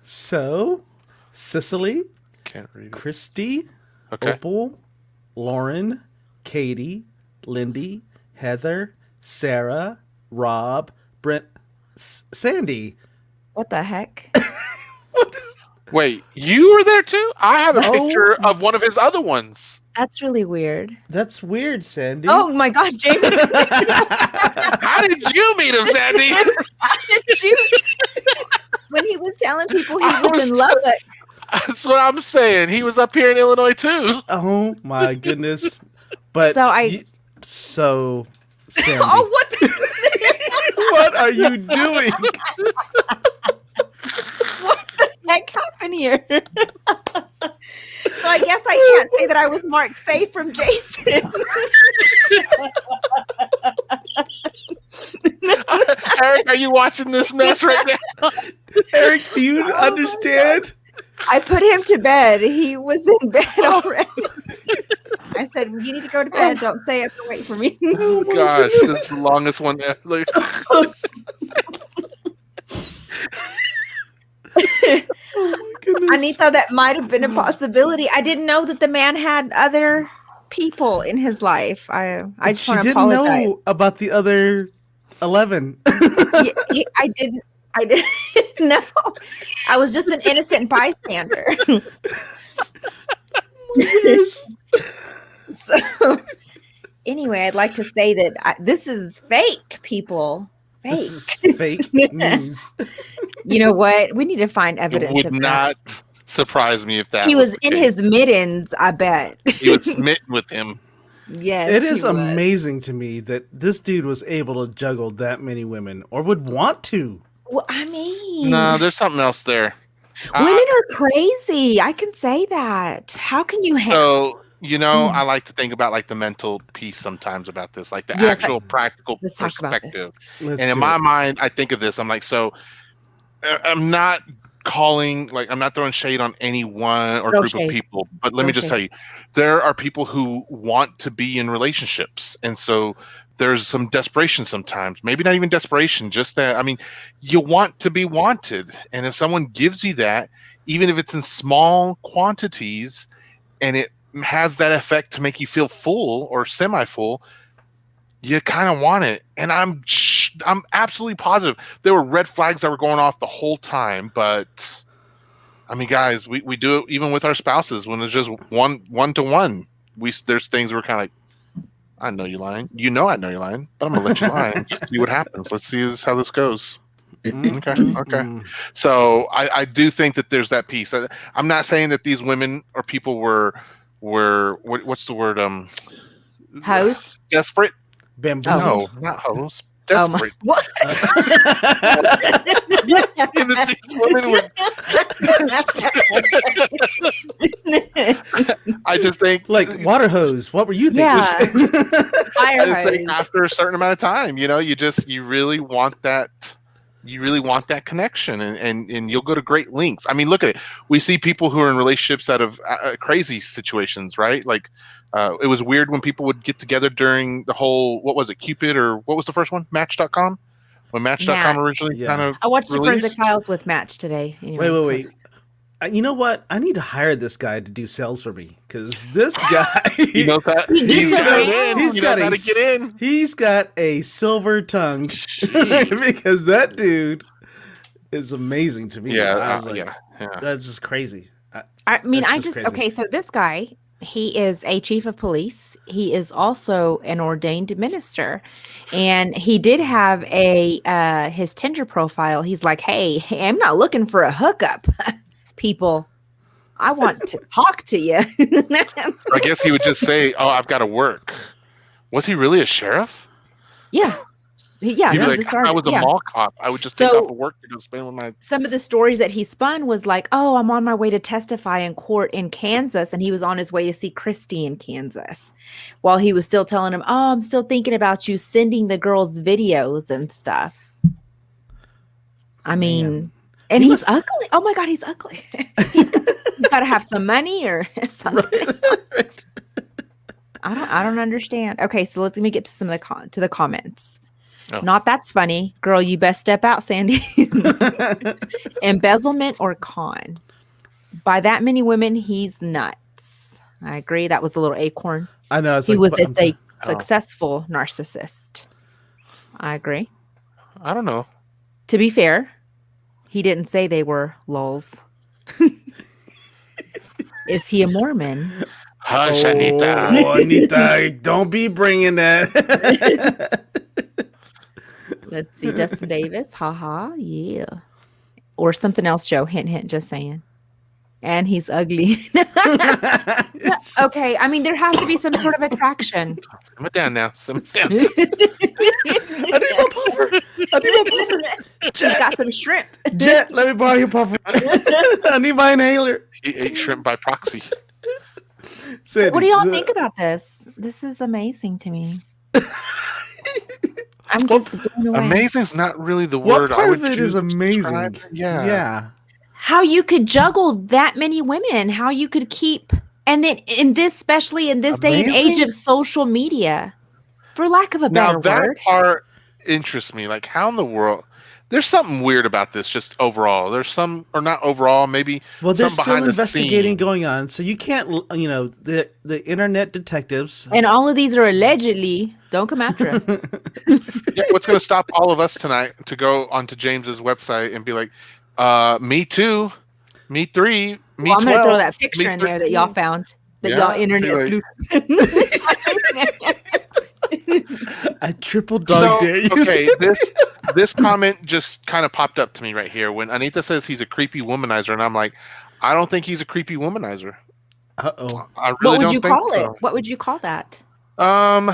S2: So, Cicely,
S3: Can't read it.
S2: Christy,
S3: Okay.
S2: Opal, Lauren, Katie, Lindy, Heather, Sarah, Rob, Brent, Sandy.
S1: What the heck?
S3: Wait, you were there too? I have a
S2: Oh.
S3: picture of one of his other ones.
S1: That's really weird.
S2: That's weird, Sandy.
S1: Oh my gosh, James!
S3: How did you meet him, Sandy?
S1: Did you? When he was telling people he was in Lubbock.
S3: That's what I'm saying. He was up here in Illinois too.
S2: Oh my goodness. But
S1: So
S2: Sandy,
S1: Oh, what?
S2: what are you doing?
S1: What the heck happened here? So I guess I can't say that I was marked safe from Jason.
S3: Eric, are you watching this mess right now?
S2: Eric, do you understand?
S1: I put him to bed. He was in bed already. I said, "You need to go to bed. Don't stay up and wait for me."
S3: Oh gosh, this is the longest one ever. Like,
S2: Oh my goodness.
S1: Anita, that might have been a possibility. I didn't know that the man had other people in his life. I just
S2: She
S1: want to
S2: didn't
S1: apologize.
S2: know about the other 11.
S1: I didn't know. I was just an innocent bystander. So, anyway, I'd like to say that this is fake, people. Fake.
S2: This is fake news.
S1: You know what? We need to find
S3: it
S1: evidence
S3: would
S1: of that.
S3: not surprise me if that
S1: He was
S3: the
S1: in
S3: case.
S1: his mittens, I bet.
S3: He was smitten with him.
S1: Yes.
S2: It is
S1: he was.
S2: amazing to me that this dude was able to juggle that many women or would want to.
S1: Well, I mean,
S3: No, there's something else there.
S1: women are crazy. I can say that. How can you have?
S3: So,
S1: Mm.
S3: I like to think about like the mental piece sometimes about this, like the
S1: Yes,
S3: actual practical
S1: let's talk about this.
S3: perspective.
S2: Let's
S3: And in
S2: do
S3: my
S2: it.
S3: mind, I think of this. I'm like, so I'm not calling, like, I'm not throwing shade on any one or
S1: No
S3: group
S1: shade.
S3: of people, but let
S1: No
S3: me just
S1: shade.
S3: tell you, there are people who want to be in relationships. And so there's some desperation sometimes, maybe not even desperation, just that, I mean, you want to be wanted. And if someone gives you that, even if it's in small quantities and it has that effect to make you feel full or semi-full, you kind of want it. And I'm absolutely positive there were red flags that were going off the whole time. But I mean, guys, we do it even with our spouses when it's just one to one. There's things we're kind of like, I know you're lying. You know I know you're lying, but I'm gonna let you lie and just see what happens. Let's see how this goes. Okay. So I do think that there's that piece. I'm not saying that these women or people were what's the word?
S1: Hoes?
S3: Desperate?
S2: Bamboozled.
S3: No, not hoes.
S1: Oh my!
S3: Desperate.
S1: What?
S3: And that these women were. I just think
S2: Like water hose. What were you thinking?
S1: Yeah.
S3: I
S1: Fire
S3: just think
S1: hose.
S3: after a certain amount of time, you really want that. You really want that connection, and you'll go to great lengths. I mean, look at it. We see people who are in relationships out of crazy situations, right? Like, it was weird when people would get together during the whole, what was it, Cupid, or what was the first one, Match.com? When Match.com
S1: Match.
S3: originally
S2: Yeah.
S3: kind of
S1: I watched the
S3: released?
S1: Forensic Files with Match today. Anyway,
S2: Wait. You know what? I need to hire this guy to do sales for me because this guy,
S3: He knows that.
S1: He
S3: He's
S1: gets
S3: got it
S1: around.
S3: in.
S2: he's
S3: He
S2: got
S3: knows how to get in.
S2: he's got a silver tongue
S3: Jeez.
S2: because that dude is amazing to me.
S3: Yeah,
S2: I was like,
S3: yeah.
S2: that's just crazy.
S1: I mean,
S2: That's
S1: I
S2: just
S1: just
S2: crazy.
S1: okay. So this guy, he is a chief of police. He is also an ordained minister, and he did have a his Tinder profile. He's like, "Hey, I'm not looking for a hookup, people. I want to talk to you."
S3: I guess he would just say, "Oh, I've got to work." Was he really a sheriff?
S1: Yeah, yeah.
S3: He'd be
S1: He's
S3: like,
S1: a
S3: I
S1: sergeant.
S3: was a
S1: Yeah.
S3: mall cop. I would just take off
S1: So
S3: of work to go spend with my.
S1: some of the stories that he spun was like, "Oh, I'm on my way to testify in court in Kansas," and he was on his way to see Christy in Kansas, while he was still telling him, "Oh, I'm still thinking about you, sending the girls videos and stuff." I mean,
S2: Man.
S1: and
S2: He
S1: he's
S2: must-
S1: ugly. Oh my God, he's ugly. he's got to have some money or something.
S2: Right.
S1: I don't understand. Okay, so let me get to some of the comments.
S3: Oh.
S1: Not that's funny, girl. You best step out, Sandy. Embezzlement or con? By that many women, he's nuts. I agree. That was a little acorn.
S2: I know. It's
S1: He
S2: like,
S1: was a
S3: Oh.
S1: successful narcissist. I agree.
S3: I don't know.
S1: To be fair, he didn't say they were lulz. Is he a Mormon?
S3: Hush, Anita.
S2: Oh, Anita, don't be bringing that.
S1: Let's see. Dustin Davis. Haha. Yeah. Or something else, Joe. Hint, hint. Just saying. And he's ugly. Okay. I mean, there has to be some sort of attraction.
S3: Simmer down now. Simmer down.
S2: I need my puffer. I need my puffer.
S1: He's got some shrimp.
S2: Jet, let me borrow your puffer. I need my inhaler.
S3: He ate shrimp by proxy.
S2: Sandy,
S1: What do y'all think about this? This is amazing to me. I'm just blown away.
S3: Amazing's not really the
S2: What
S3: word I
S2: part
S3: would
S2: of it
S3: choose
S2: is
S3: to
S2: amazing?
S3: describe it. Yeah.
S2: Yeah.
S1: How you could juggle that many women, how you could keep, and then in this, especially in this day and age
S3: Amazing?
S1: of social media, for lack of a
S3: Now
S1: better
S3: that
S1: word.
S3: part interests me. Like, how in the world? There's something weird about this. Just overall, there's some, or not overall. Maybe
S2: Well, there's
S3: some
S2: still
S3: behind the
S2: investigating
S3: scenes.
S2: going on, so you can't, the internet detectives.
S1: And all of these are allegedly. Don't come after us.
S3: Yeah, what's going to stop all of us tonight to go onto James's website and be like, me too, me 3, me
S1: Well, I'm
S3: 12,
S1: going to throw that
S3: me
S1: picture in there that y'all
S3: 13.
S1: found. That
S3: Yeah,
S1: y'all internet
S3: be
S1: sleuth.
S2: I triple dog
S3: So,
S2: dare you.
S3: okay, this comment just kind of popped up to me right here when Anita says he's a creepy womanizer, and I'm like, I don't think he's a creepy womanizer.
S2: Uh-oh.
S3: I
S1: What
S3: really
S1: would
S3: don't
S1: you
S3: think
S1: call
S3: so.
S1: it? What would you call that?
S3: Um,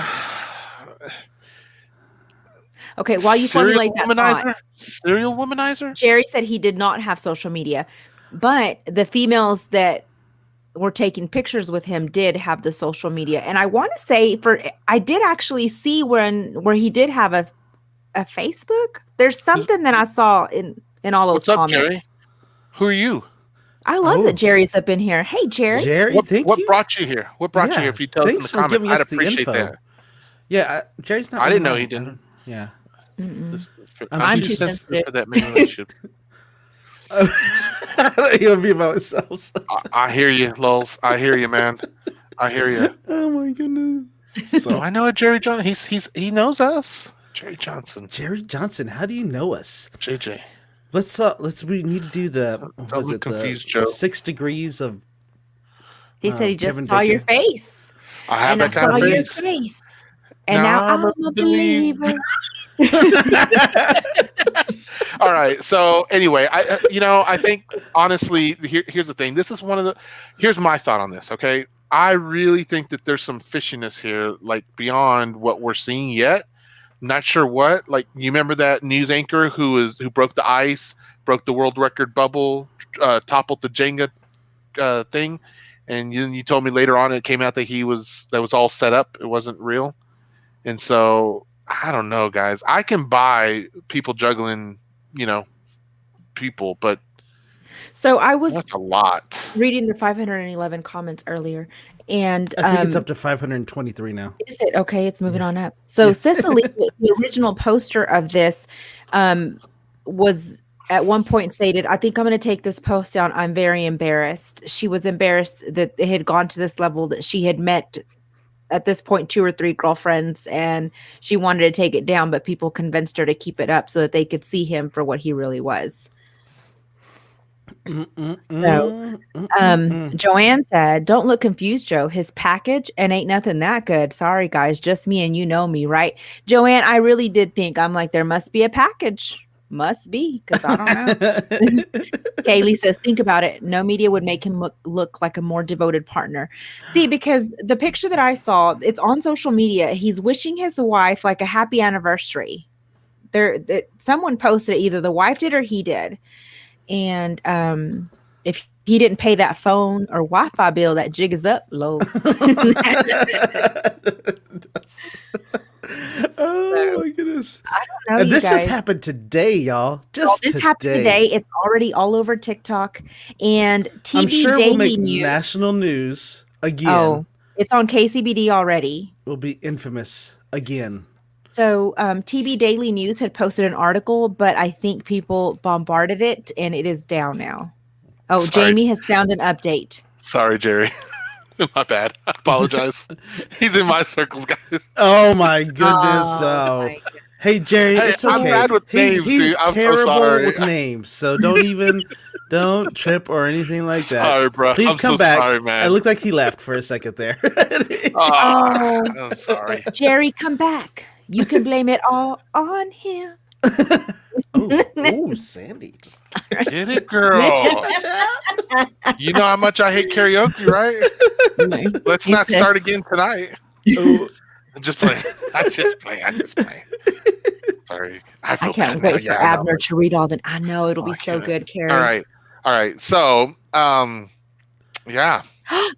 S1: Okay, while you
S3: serial
S1: formulate that
S3: womanizer?
S1: thought,
S3: Serial womanizer?
S1: Jerry said he did not have social media, but the females that were taking pictures with him did have the social media. And I want to say I did actually see where he did have a Facebook. There's something that I saw in all those
S3: What's up,
S1: comments.
S3: Jerry? Who are you?
S1: I love
S2: Oh.
S1: that Jerry's up in here. Hey, Jerry.
S2: Jerry,
S3: What
S2: thank you.
S3: brought you here? What brought you
S2: Yeah,
S3: here? If you tell us in
S2: thanks
S3: the
S2: for
S3: comments,
S2: giving
S3: I'd
S2: us the
S3: appreciate
S2: info.
S3: that.
S2: Yeah, Jerry's not.
S3: I didn't know
S2: online.
S3: he didn't.
S2: Yeah.
S1: Mm-mm.
S2: I'm
S1: too sensitive.
S3: for that main relationship.
S2: I don't even be by myself. So.
S3: I hear you, Lulz. I hear you, man. I hear you.
S2: Oh my goodness.
S3: So
S2: So,
S3: I know a Jerry Johnson. He knows us. Jerry Johnson.
S2: Jerry Johnson, how do you know us?
S3: JJ.
S2: We need to do the what was
S3: Don't
S2: it
S3: confuse
S2: the
S3: Joe.
S2: 6 degrees of
S1: He said he just
S2: Kevin
S1: saw your
S2: Bacon.
S1: face.
S3: I have
S1: And I
S3: that kind
S1: saw
S3: of
S1: your
S3: face.
S1: face. And now I'm a believer.
S3: All right. So anyway, I think honestly, here's the thing. This is here's my thought on this. Okay. I really think that there's some fishiness here, like beyond what we're seeing yet. Not sure what. Like, you remember that news anchor who broke the ice, broke the world record bubble, toppled the Jenga thing, and you told me later on it came out that that was all set up. It wasn't real. And so I don't know, guys. I can buy people juggling, people, but
S1: So I was
S3: that's a lot.
S1: reading the 511 comments earlier, and
S2: I think it's up to 523 now.
S1: is it okay? It's moving on up. So Cicely, the original poster of this, was at one point stated, I think I'm going to take this post down. I'm very embarrassed. She was embarrassed that it had gone to this level, that she had met at this point 2 or 3 girlfriends, and she wanted to take it down, but people convinced her to keep it up so that they could see him for what he really was. So Joanne said, don't look confused, Joe. His package and ain't nothing that good. Sorry, guys. Just me, and you know me, right? Joanne, I really did think, I'm like, there must be a package. Must be, because I don't know. Kaylee says, think about it. No media would make him look like a more devoted partner. See, because the picture that I saw, it's on social media. He's wishing his wife like a happy anniversary. Someone posted it, either the wife did or he did. And if he didn't pay that phone or Wi-Fi bill, that jig is up, Lowe's.
S2: Oh my goodness!
S1: I don't know.
S2: And this
S1: you
S2: just
S1: guys.
S2: happened today, y'all.
S1: This happened today. It's already all over TikTok and TV
S2: I'm sure
S1: Daily
S2: we'll make
S1: News.
S2: national news again.
S1: Oh, it's on KCBD already.
S2: We'll be infamous again.
S1: So TB Daily News had posted an article, but I think people bombarded it, and it is down now. Oh,
S3: Sorry.
S1: Jamie has found an update.
S3: Sorry, Jerry. My bad. I apologize. He's in my circles, guys.
S2: Oh my goodness!
S1: Oh, my goodness.
S2: Hey Jerry,
S3: Hey,
S2: it's okay.
S3: I'm bad with names,
S2: he's
S3: dude. I'm so
S2: terrible
S3: sorry.
S2: with names, so don't trip or anything like that.
S3: Sorry, bro.
S2: Please
S3: I'm
S2: come
S3: so
S2: back.
S3: sorry, man.
S2: It looked like he left for a second there.
S3: Oh, I'm sorry.
S1: Jerry, come back. You can blame it all on him.
S2: Oh, Sandy. Just...
S3: Get it, girl. You know how much I hate karaoke, right? Let's not start again tonight.
S2: Oh.
S3: Just playing. I just play. Sorry.
S1: I can't wait for Abner to read all that. I know it'll be so good, Carrie.
S3: All right. So, yeah.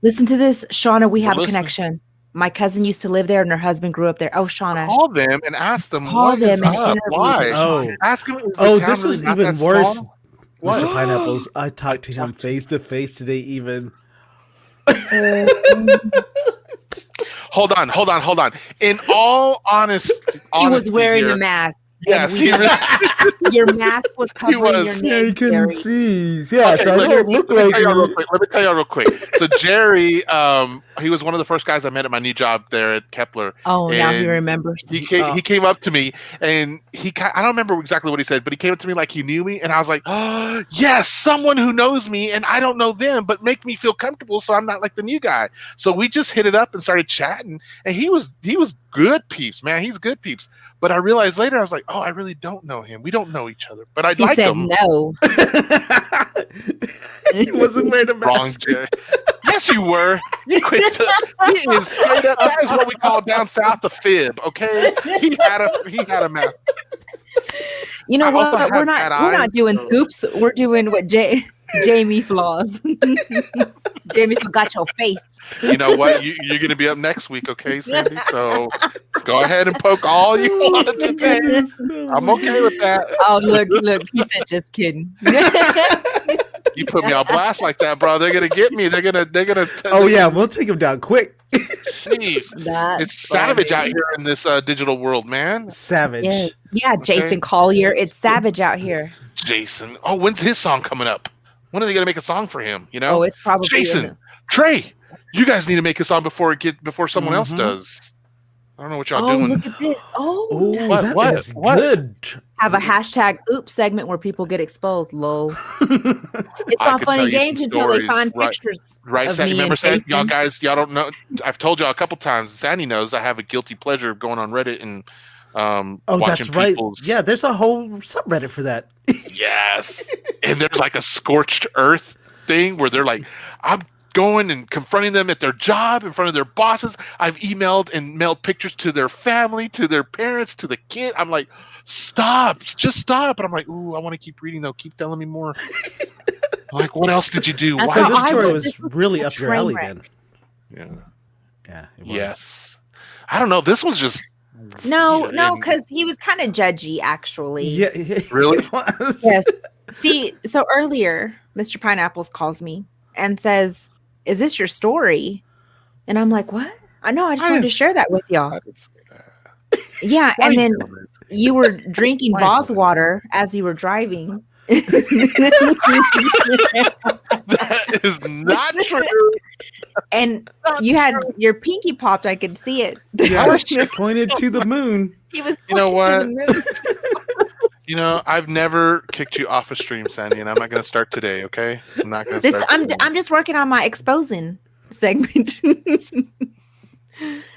S1: Listen to this, Shauna. We have a connection. My cousin used to live there, and her husband grew up there. Oh, Shauna.
S3: Call them and ask them.
S1: Call them and interview
S3: Why?
S1: them.
S2: Oh,
S3: ask them.
S2: This is even worse.
S3: What?
S2: Mr. Pineapples, I talked to him face to face today. Even.
S3: Hold on. In all honesty,
S1: he was wearing a mask.
S3: Yes,
S1: your mask was covering your name.
S2: Yeah, you couldn't
S1: Jerry.
S2: see. Yeah,
S3: okay,
S2: so I don't look like me.
S3: Let me tell you real quick. So Jerry, he was one of the first guys I met at my new job there at Kepler.
S1: Oh, now he remembers.
S3: He came up to me, and I don't remember exactly what he said, but he came up to me like he knew me, and I was like, oh, yes, someone who knows me, and I don't know them, but make me feel comfortable so I'm not like the new guy. So we just hit it up and started chatting, and he was good peeps, man. He's good peeps. But I realized later, I was like, oh, I really don't know him. We don't know each other. But I like him.
S1: No.
S2: He wasn't wearing a mask.
S3: Wrong, Jerry. Yes, you were. You quit. He is straight up. That is what we call down south a fib. Okay, he had a mask.
S1: You know what? We're not doing scoops. We're doing what Jamie flaws. Jamie forgot your face.
S3: You know what? You're going to be up next week, okay, Sandy? So go ahead and poke all you want today. I'm okay with that.
S1: Oh, look. He said, just kidding.
S3: You put me on blast like that, bro. They're going to get me. They're going to.
S2: Oh, yeah. We'll take him down quick.
S3: Jeez. It's savage out here in this digital world, man.
S2: Savage.
S1: Yeah, Jason Collier. It's savage out here.
S3: Jason. Oh, when's his song coming up? When are they going to make a song for him? You know?
S1: Oh, it's probably
S3: Jason, Trey. You guys need to make a song before someone else does. I don't know what y'all doing.
S1: Look at this.
S2: What is good.
S1: Have a hashtag oops segment where people get exposed. Lol. It's all fun and games until they find pictures.
S3: Right,
S1: of
S3: Sandy.
S1: me
S3: Remember,
S1: and
S3: y'all don't know. I've told y'all a couple times. Sandy knows I have a guilty pleasure of going on Reddit and watching
S2: that's right.
S3: people's.
S2: Yeah, there's a whole subreddit for that.
S3: Yes, and there's like a scorched earth thing where they're like, I'm going and confronting them at their job in front of their bosses. I've emailed and mailed pictures to their family, to their parents, to the kid. I'm like, just stop. And I'm like, ooh, I want to keep reading though. Keep telling me more. I'm like, what else did you do?
S2: So this story was really up your alley then.
S3: Yeah.
S2: It was.
S3: Yes. I don't know. This was just.
S1: No, because he was kind of judgy, actually.
S2: Yeah,
S3: really?
S1: Yes. See, so earlier, Mr. Pineapples calls me and says, "Is this your story?" And I'm like, "What?" I know. I just wanted to share that with y'all.
S3: I didn't say that.
S1: Yeah, and then you were drinking Boss water as you were driving.
S3: That is not true.
S1: And you had your pinky popped. I could see it.
S2: Yeah, pointed to the moon.
S1: He was
S3: You know
S1: pointing
S3: what?
S1: to the moon.
S3: I've never kicked you off a stream, Sandy, and I'm not going to start today. Okay, I'm not going to start.
S1: I'm just working on my exposing segment.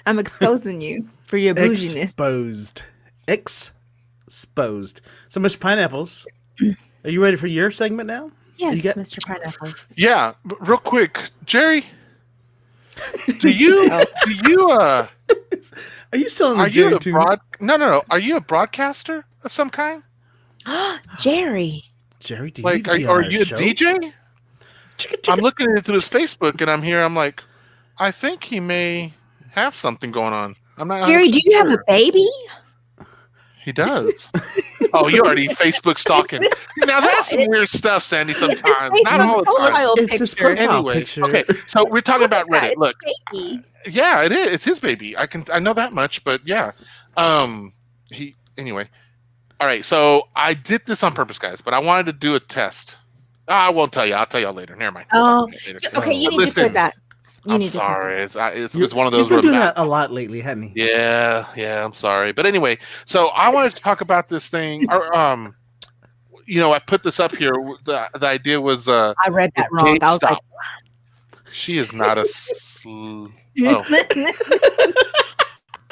S1: I'm exposing you for your bouginess.
S2: Exposed. So, Mr. Pineapples, are you ready for your segment now?
S1: Yes, Mr. Pineapples.
S3: Yeah, but real quick, Jerry. Do you
S2: are you still in the Jerry tune?
S3: No. Are you a broadcaster of some kind?
S1: Jerry,
S2: do you
S3: like, are you a DJ? I'm looking into his Facebook, and I'm like, I think he may have something going on. I'm not.
S1: Jerry, do you have a baby?
S3: He does. Oh, you already Facebook stalking. Now that's some weird stuff, Sandy. Sometimes, not all the time.
S2: It's his profile picture.
S3: Okay, so we're talking about Reddit. Look,
S1: baby.
S3: Yeah, it is. It's his baby. I know that much, but yeah. Anyway. All right, so I did this on purpose, guys, but I wanted to do a test. I won't tell you. I'll tell y'all later. Never mind.
S1: Okay. You need to quit that.
S3: I'm sorry. It's one of those.
S2: You've been doing that a lot lately, hadn't you?
S3: Yeah. I'm sorry, but anyway. So I wanted to talk about this thing. I put this up here. The idea was. I
S1: read that wrong. I was like,
S3: she is not a.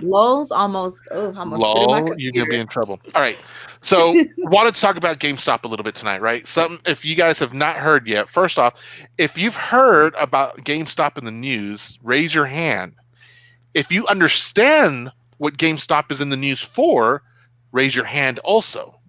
S1: Lol's almost.
S3: Lol, you're gonna be in trouble. All right. So wanted to talk about GameStop a little bit tonight, right? Something if you guys have not heard yet. First off, if you've heard about GameStop in the news, raise your hand. If you understand what GameStop is in the news for, raise your hand also.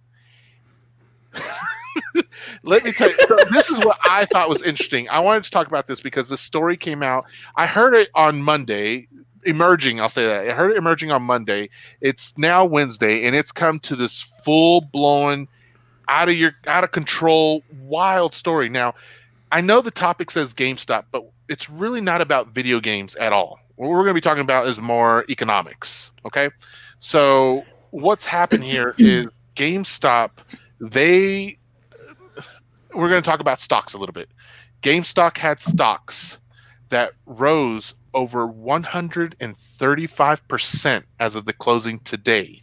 S3: Let me tell you, so this is what I thought was interesting. I wanted to talk about this because the story came out. I heard it on Monday. I'll say that. I heard it emerging on Monday. It's now Wednesday, and it's come to this full-blown, out of control, wild story. Now, I know the topic says GameStop, but it's really not about video games at all. What we're going to be talking about is more economics. Okay, so what's happened here is GameStop. We're going to talk about stocks a little bit. GameStop had stocks that rose over 135% as of the closing today,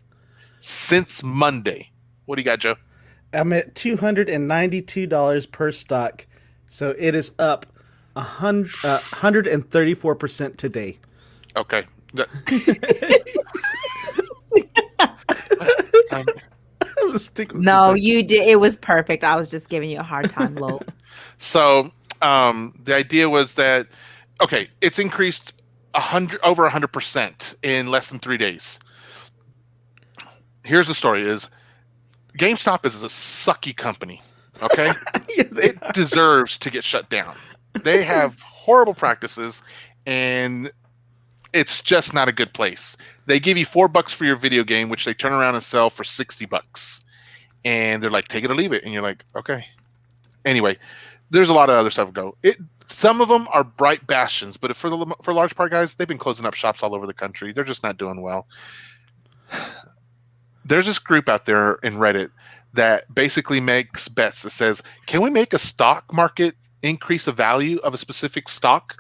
S3: since Monday. What do you got, Joe?
S2: I'm at $292 per stock, so it is up 134% today.
S3: Okay.
S1: No, you did. It was perfect. I was just giving you a hard time, Lol.
S3: So the idea was that, okay, it's increased over 100% in less than 3 days. Here's the story: is GameStop is a sucky company. Okay,
S2: yeah,
S3: it deserves to get shut down. They have horrible practices, and it's just not a good place. They give you $4 for your video game, which they turn around and sell for $60, and they're like, "Take it or leave it," and you're like, "Okay." Anyway, there's a lot of other stuff go. Some of them are bright bastions, but for large part, guys, they've been closing up shops all over the country. They're just not doing well. There's this group out there in Reddit that basically makes bets that says, can we make a stock market increase the value of a specific stock?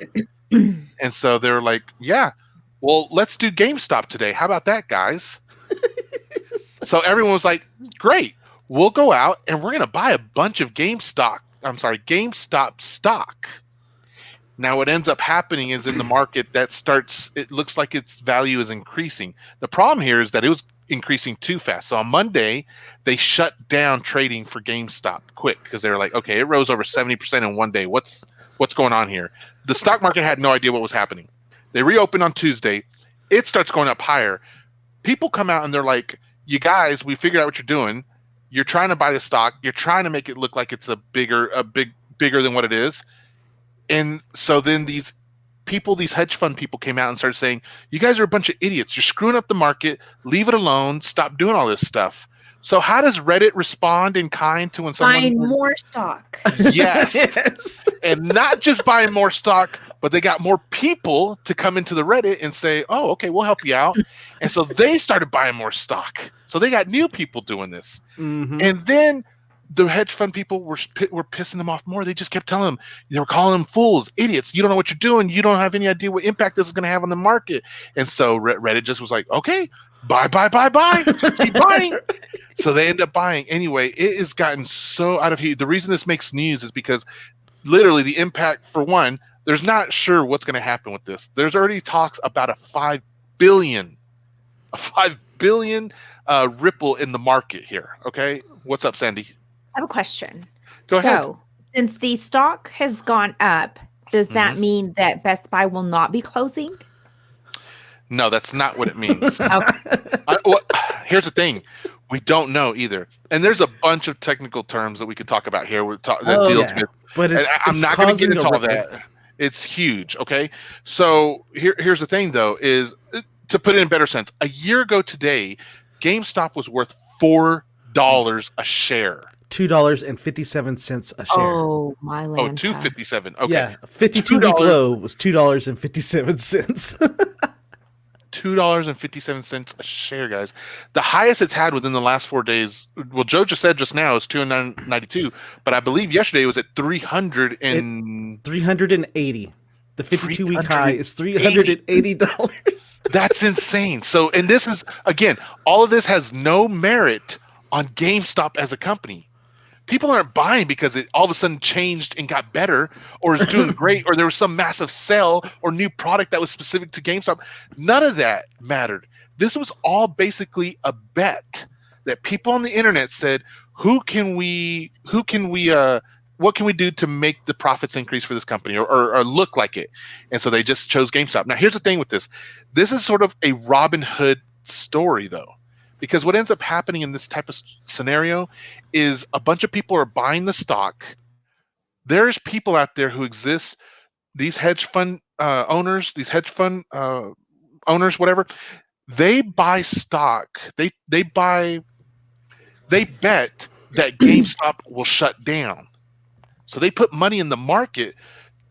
S3: And so they're like, yeah, well, let's do GameStop today. How about that, guys? So everyone was like, great, we'll go out and we're going to buy a bunch of GameStop stock. Now, what ends up happening is in the market it looks like its value is increasing. The problem here is that it was increasing too fast. So on Monday, they shut down trading for GameStop quick because they were like, okay, it rose over 70% in one day. What's going on here? The stock market had no idea what was happening. They reopened on Tuesday. It starts going up higher. People come out and they're like, you guys, we figured out what you're doing. You're trying to buy the stock. You're trying to make it look like it's bigger than what it is. And so then these hedge fund people came out and started saying, you guys are a bunch of idiots. You're screwing up the market. Leave it alone. Stop doing all this stuff. So how does Reddit respond in kind to when someone...
S1: Buying more stock.
S3: Yes. Yes. And not just buying more stock, but they got more people to come into the Reddit and say, oh, okay, we'll help you out. And so they started buying more stock. So they got new people doing this. Mm-hmm. And then the hedge fund people were pissing them off more. They just kept telling them, they were calling them fools, idiots. You don't know what you're doing. You don't have any idea what impact this is going to have on the market. And so Reddit just was like, okay, buy. Just keep buying. So they end up buying. Anyway, it has gotten so out of hand. The reason this makes news is because literally the impact, for one, there's not sure what's going to happen with this. There's already talks about a 5 billion ripple in the market here. Okay. What's up, Sandy?
S1: I have a question.
S3: Go ahead.
S1: So, since the stock has gone up, does that mean that Best Buy will not be closing?
S3: No, that's not what it means.
S1: Okay.
S3: Here's the thing. We don't know either. And there's a bunch of technical terms that we could talk about here with.
S2: But
S3: I'm not going to get into all that. It's huge. Okay. So here's the thing, though, is to put it in better sense. A year ago today, GameStop was worth $4 a share.
S2: $2.57 a share.
S1: Oh, my land.
S3: Oh, $2.57. Okay.
S2: Yeah, 52-week low was $2.57.
S3: $2.57 a share, guys. The highest it's had within the last 4 days. Well, Joe just said just now is $2.92, but I believe yesterday it was at
S2: 380. The 52-week high is $380.
S3: That's insane. So, and this is, again, all of this has no merit on GameStop as a company. People aren't buying because it all of a sudden changed and got better, or is doing great, or there was some massive sale or new product that was specific to GameStop. None of that mattered. This was all basically a bet that people on the internet said, what can we do to make the profits increase for this company or look like it? And so they just chose GameStop. Now, here's the thing with this. This is sort of a Robin Hood story, though. Because what ends up happening in this type of scenario is a bunch of people are buying the stock. There's people out there who exist, these hedge fund owners, whatever. They buy stock. They bet that GameStop will shut down. So they put money in the market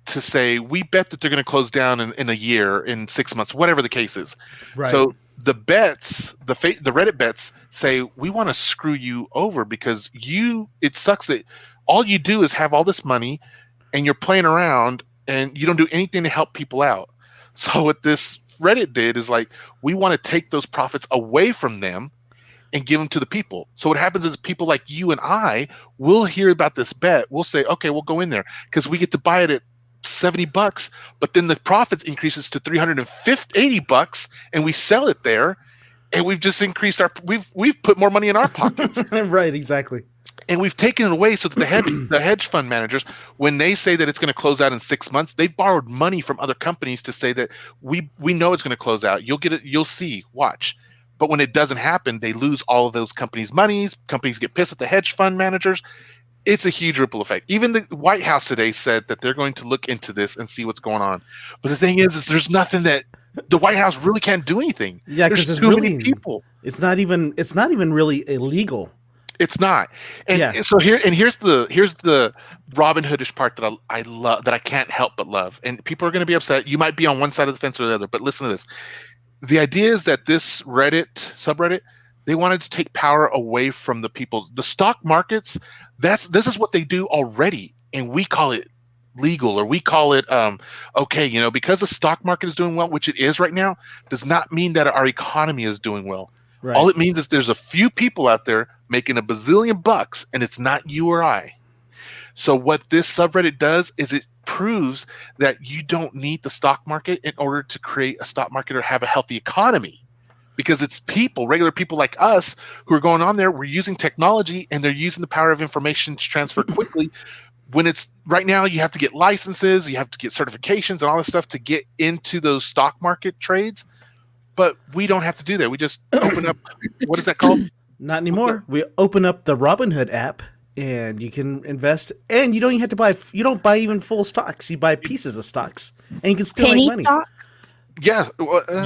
S3: to say, we bet that they're going to close down in a year, in 6 months, whatever the case is.
S2: Right.
S3: So the bets, the Reddit bets say, we want to screw you over because it sucks that all you do is have all this money and you're playing around and you don't do anything to help people out. So what this Reddit did is like, we want to take those profits away from them and give them to the people. So what happens is people like you and I will hear about this bet. We'll say, okay, we'll go in there because we get to buy it at $70, but then the profit increases to $380 and we sell it there, and we've just increased we've put more money in our pockets.
S2: Right, exactly.
S3: And we've taken it away so that the hedge fund managers, when they say that it's going to close out in 6 months, they've borrowed money from other companies to say that we know it's going to close out. You'll get it, you'll see, watch. But when it doesn't happen, they lose all of those companies' monies. Companies get pissed at the hedge fund managers. It's a huge ripple effect. Even the White House today said that they're going to look into this and see what's going on. But the thing is there's nothing that the White House really can't do anything.
S2: Yeah, because there's
S3: too
S2: really
S3: many people.
S2: It's not even really illegal.
S3: It's not. And so here's the Robin Hoodish part that I love, that I can't help but love. And people are going to be upset. You might be on one side of the fence or the other, but listen to this. The idea is that this Reddit subreddit, they wanted to take power away from the people. The stock markets, this is what they do already, and we call it legal, or we call it okay, because the stock market is doing well, which it is right now, does not mean that our economy is doing well. Right. All it means is there's a few people out there making a bazillion bucks, and it's not you or I. So what this subreddit does is it proves that you don't need the stock market in order to create a stock market or have a healthy economy. Because it's people, regular people like us, who are going on there. We're using technology, and they're using the power of information to transfer quickly. When it's right now, you have to get licenses, you have to get certifications and all this stuff to get into those stock market trades. But we don't have to do that. We just open up. What is that called?
S2: Not anymore. We open up the Robinhood app, and you can invest. And you don't even have to buy. You don't buy even full stocks. You buy pieces of stocks, and you can still make money.
S1: Stocks?
S3: Yeah,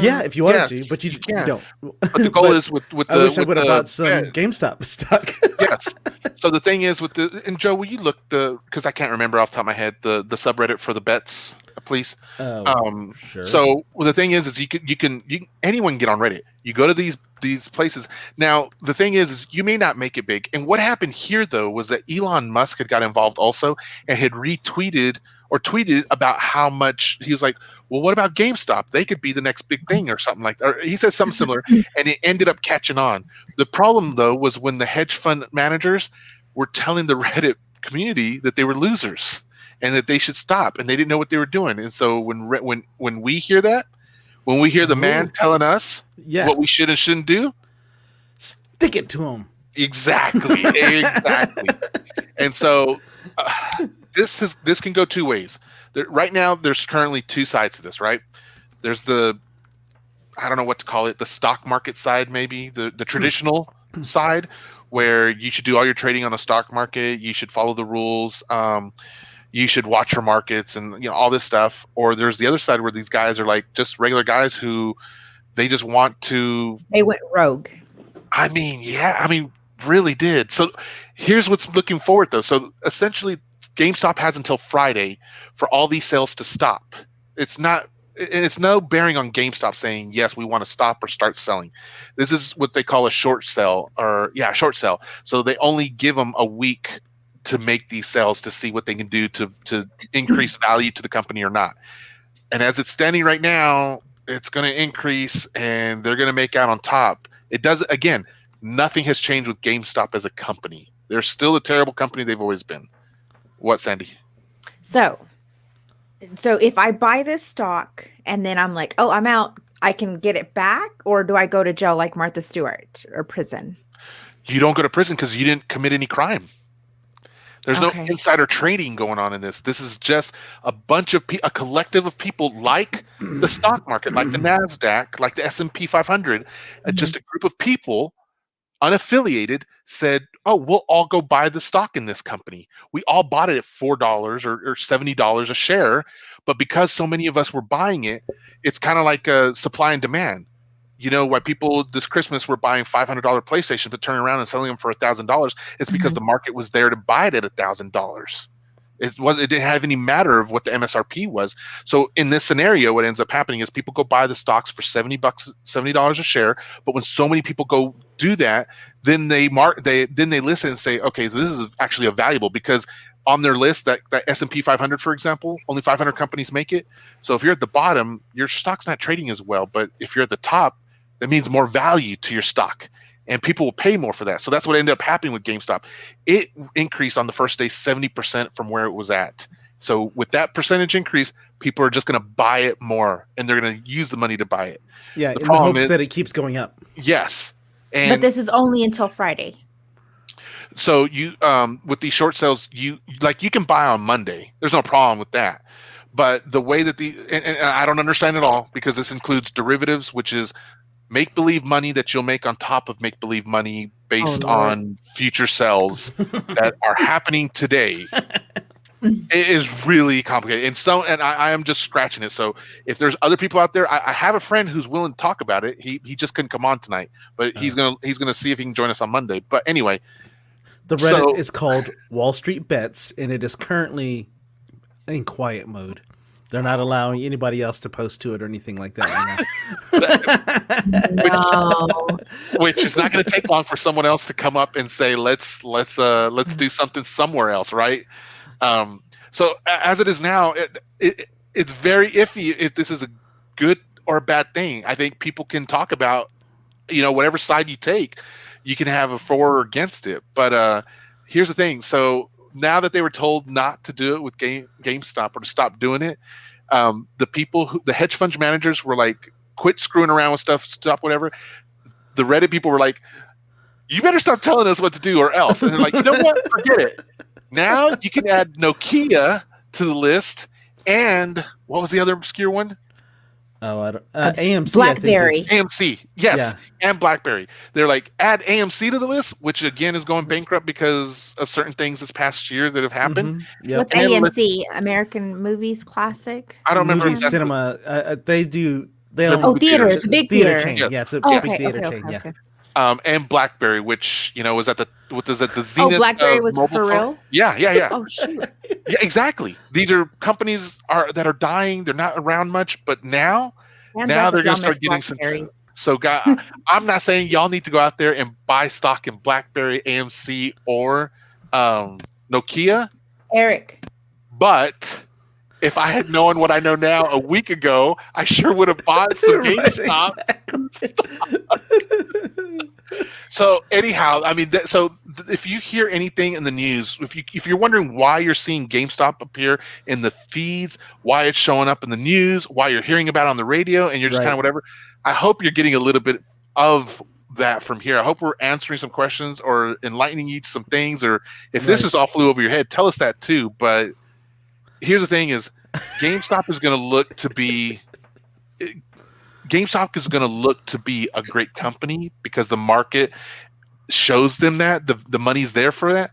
S2: yeah, if you wanted to, but you don't.
S3: But the goal is with
S2: I wish I would have bought some GameStop stock.
S3: Yes. So the thing is and Joe, will you look because I can't remember off the top of my head the subreddit for the bets, please.
S2: Sure.
S3: So the thing is you can anyone can get on Reddit. You go to these these places. Now, the thing is you may not make it big. And what happened here, though, was that Elon Musk had got involved also and had retweeted or tweeted about how much he was like, well, what about GameStop? They could be the next big thing or something like that. Or he said something similar, and it ended up catching on. The problem, though, was when the hedge fund managers were telling the Reddit community that they were losers and that they should stop, and they didn't know what they were doing. And so when we hear that, when we hear the man telling us what we should and shouldn't do,
S2: stick it to him.
S3: Exactly. And so this can go two ways. Right now, there's currently two sides to this, right? There's the, I don't know what to call it, the stock market side, maybe the traditional side, where you should do all your trading on the stock market. You should follow the rules. You should watch your markets and all this stuff. Or there's the other side where these guys are like just regular guys who they just want to.
S1: They went rogue.
S3: I mean, really did. So here's what's looking forward though. So essentially, GameStop has until Friday for all these sales to stop. It's no bearing on GameStop saying, yes, we want to stop or start selling. This is what they call a short sell short sell. So they only give them a week to make these sales to see what they can do to increase value to the company or not. And as it's standing right now, it's going to increase and they're going to make out on top. It does, again, nothing has changed with GameStop as a company. They're still a terrible company they've always been. What, Sandy?
S1: So if I buy this stock and then I'm like, oh, I'm out, I can get it back? Or do I go to jail like Martha Stewart or prison?
S3: You don't go to prison because you didn't commit any crime. There's no insider trading going on in this. This is just a bunch of a collective of people like the stock market, like the NASDAQ, like the S&P 500. Just a group of people, unaffiliated, said, oh, we'll all go buy the stock in this company. We all bought it at $4 or $70 a share. But because so many of us were buying it, it's kind of like a supply and demand. Why people this Christmas were buying $500 PlayStations but turning around and selling them for $1,000? It's because the market was there to buy it at $1,000. It didn't have any matter of what the MSRP was. So in this scenario, what ends up happening is people go buy the stocks for $70 a share. But when so many people go do that, then they listen and say, okay, this is actually a valuable, because on their list, that S&P 500, for example, only 500 companies make it. So if you're at the bottom, your stock's not trading as well. But if you're at the top, that means more value to your stock, and people will pay more for that. So that's what ended up happening with GameStop. It increased on the first day 70% from where it was at. So with that percentage increase, people are just going to buy it more, and they're going to use the money to buy it.
S2: Yeah, in the hopes that it keeps going up.
S3: Yes.
S1: But this is only until Friday.
S3: So you with these short sales, you can buy on Monday. There's no problem with that. But the way that and I don't understand it all, because this includes derivatives, which is make-believe money that you'll make on top of make-believe money based on future sales that are happening today. It is really complicated. And I am just scratching it. So if there's other people out there, I have a friend who's willing to talk about it. He just couldn't come on tonight, but he's gonna see if he can join us on Monday. But anyway,
S2: the Reddit is called Wall Street Bets, and it is currently in quiet mode. They're not allowing anybody else to post to it or anything like that
S1: right now.
S3: Which is not going to take long for someone else to come up and say, let's do something somewhere else, right? So as it is now, it's very iffy if this is a good or a bad thing. I think people can talk about, whatever side you take, you can have a for or against it. But here's the thing. So now that they were told not to do it with GameStop or to stop doing it, the hedge fund managers were like, quit screwing around with stuff, stop whatever. The Reddit people were like, you better stop telling us what to do or else. And they're like, you know what? Forget it. Now you can add Nokia to the list. And what was the other obscure one?
S2: Oh, I don't. AMC.
S1: BlackBerry.
S3: AMC, yes,
S2: Yeah.
S3: And BlackBerry. They're like, add AMC to the list, which again is going bankrupt because of certain things this past year that have happened.
S2: Mm-hmm. Yep.
S1: What's AMC? American Movies Classic?
S3: I don't remember
S2: Movie
S3: exactly.
S2: cinema. They do. They
S3: They're
S2: own
S3: movie
S1: theater.
S3: theaters.
S1: It's a big
S2: theater
S1: theater.
S2: chain. Yeah, it's a
S1: Oh,
S2: big theater chain. Yeah.
S3: And BlackBerry, which was at the zenith.
S1: Oh, BlackBerry was
S3: mobile
S1: for
S3: phone.
S1: real?
S3: Yeah.
S1: Oh, shoot.
S3: Yeah, exactly. These are companies that are dying. They're not around much, but now they're going to start getting some. So, guy, I'm not saying y'all need to go out there and buy stock in BlackBerry, AMC, or Nokia,
S1: Eric.
S3: but if I had known what I know now a week ago, I sure would have bought some GameStop. So anyhow, I mean, if you hear anything in the news, if you're wondering why you're seeing GameStop appear in the feeds, why it's showing up in the news, why you're hearing about it on the radio, and you're just kind of whatever, I hope you're getting a little bit of that from here. I hope we're answering some questions or enlightening you to some things, or if this is all flew over your head, tell us that too. But here's the thing: is GameStop is going to look to be. GameStop is going to look to be a great company because the market shows them that the money's there for that.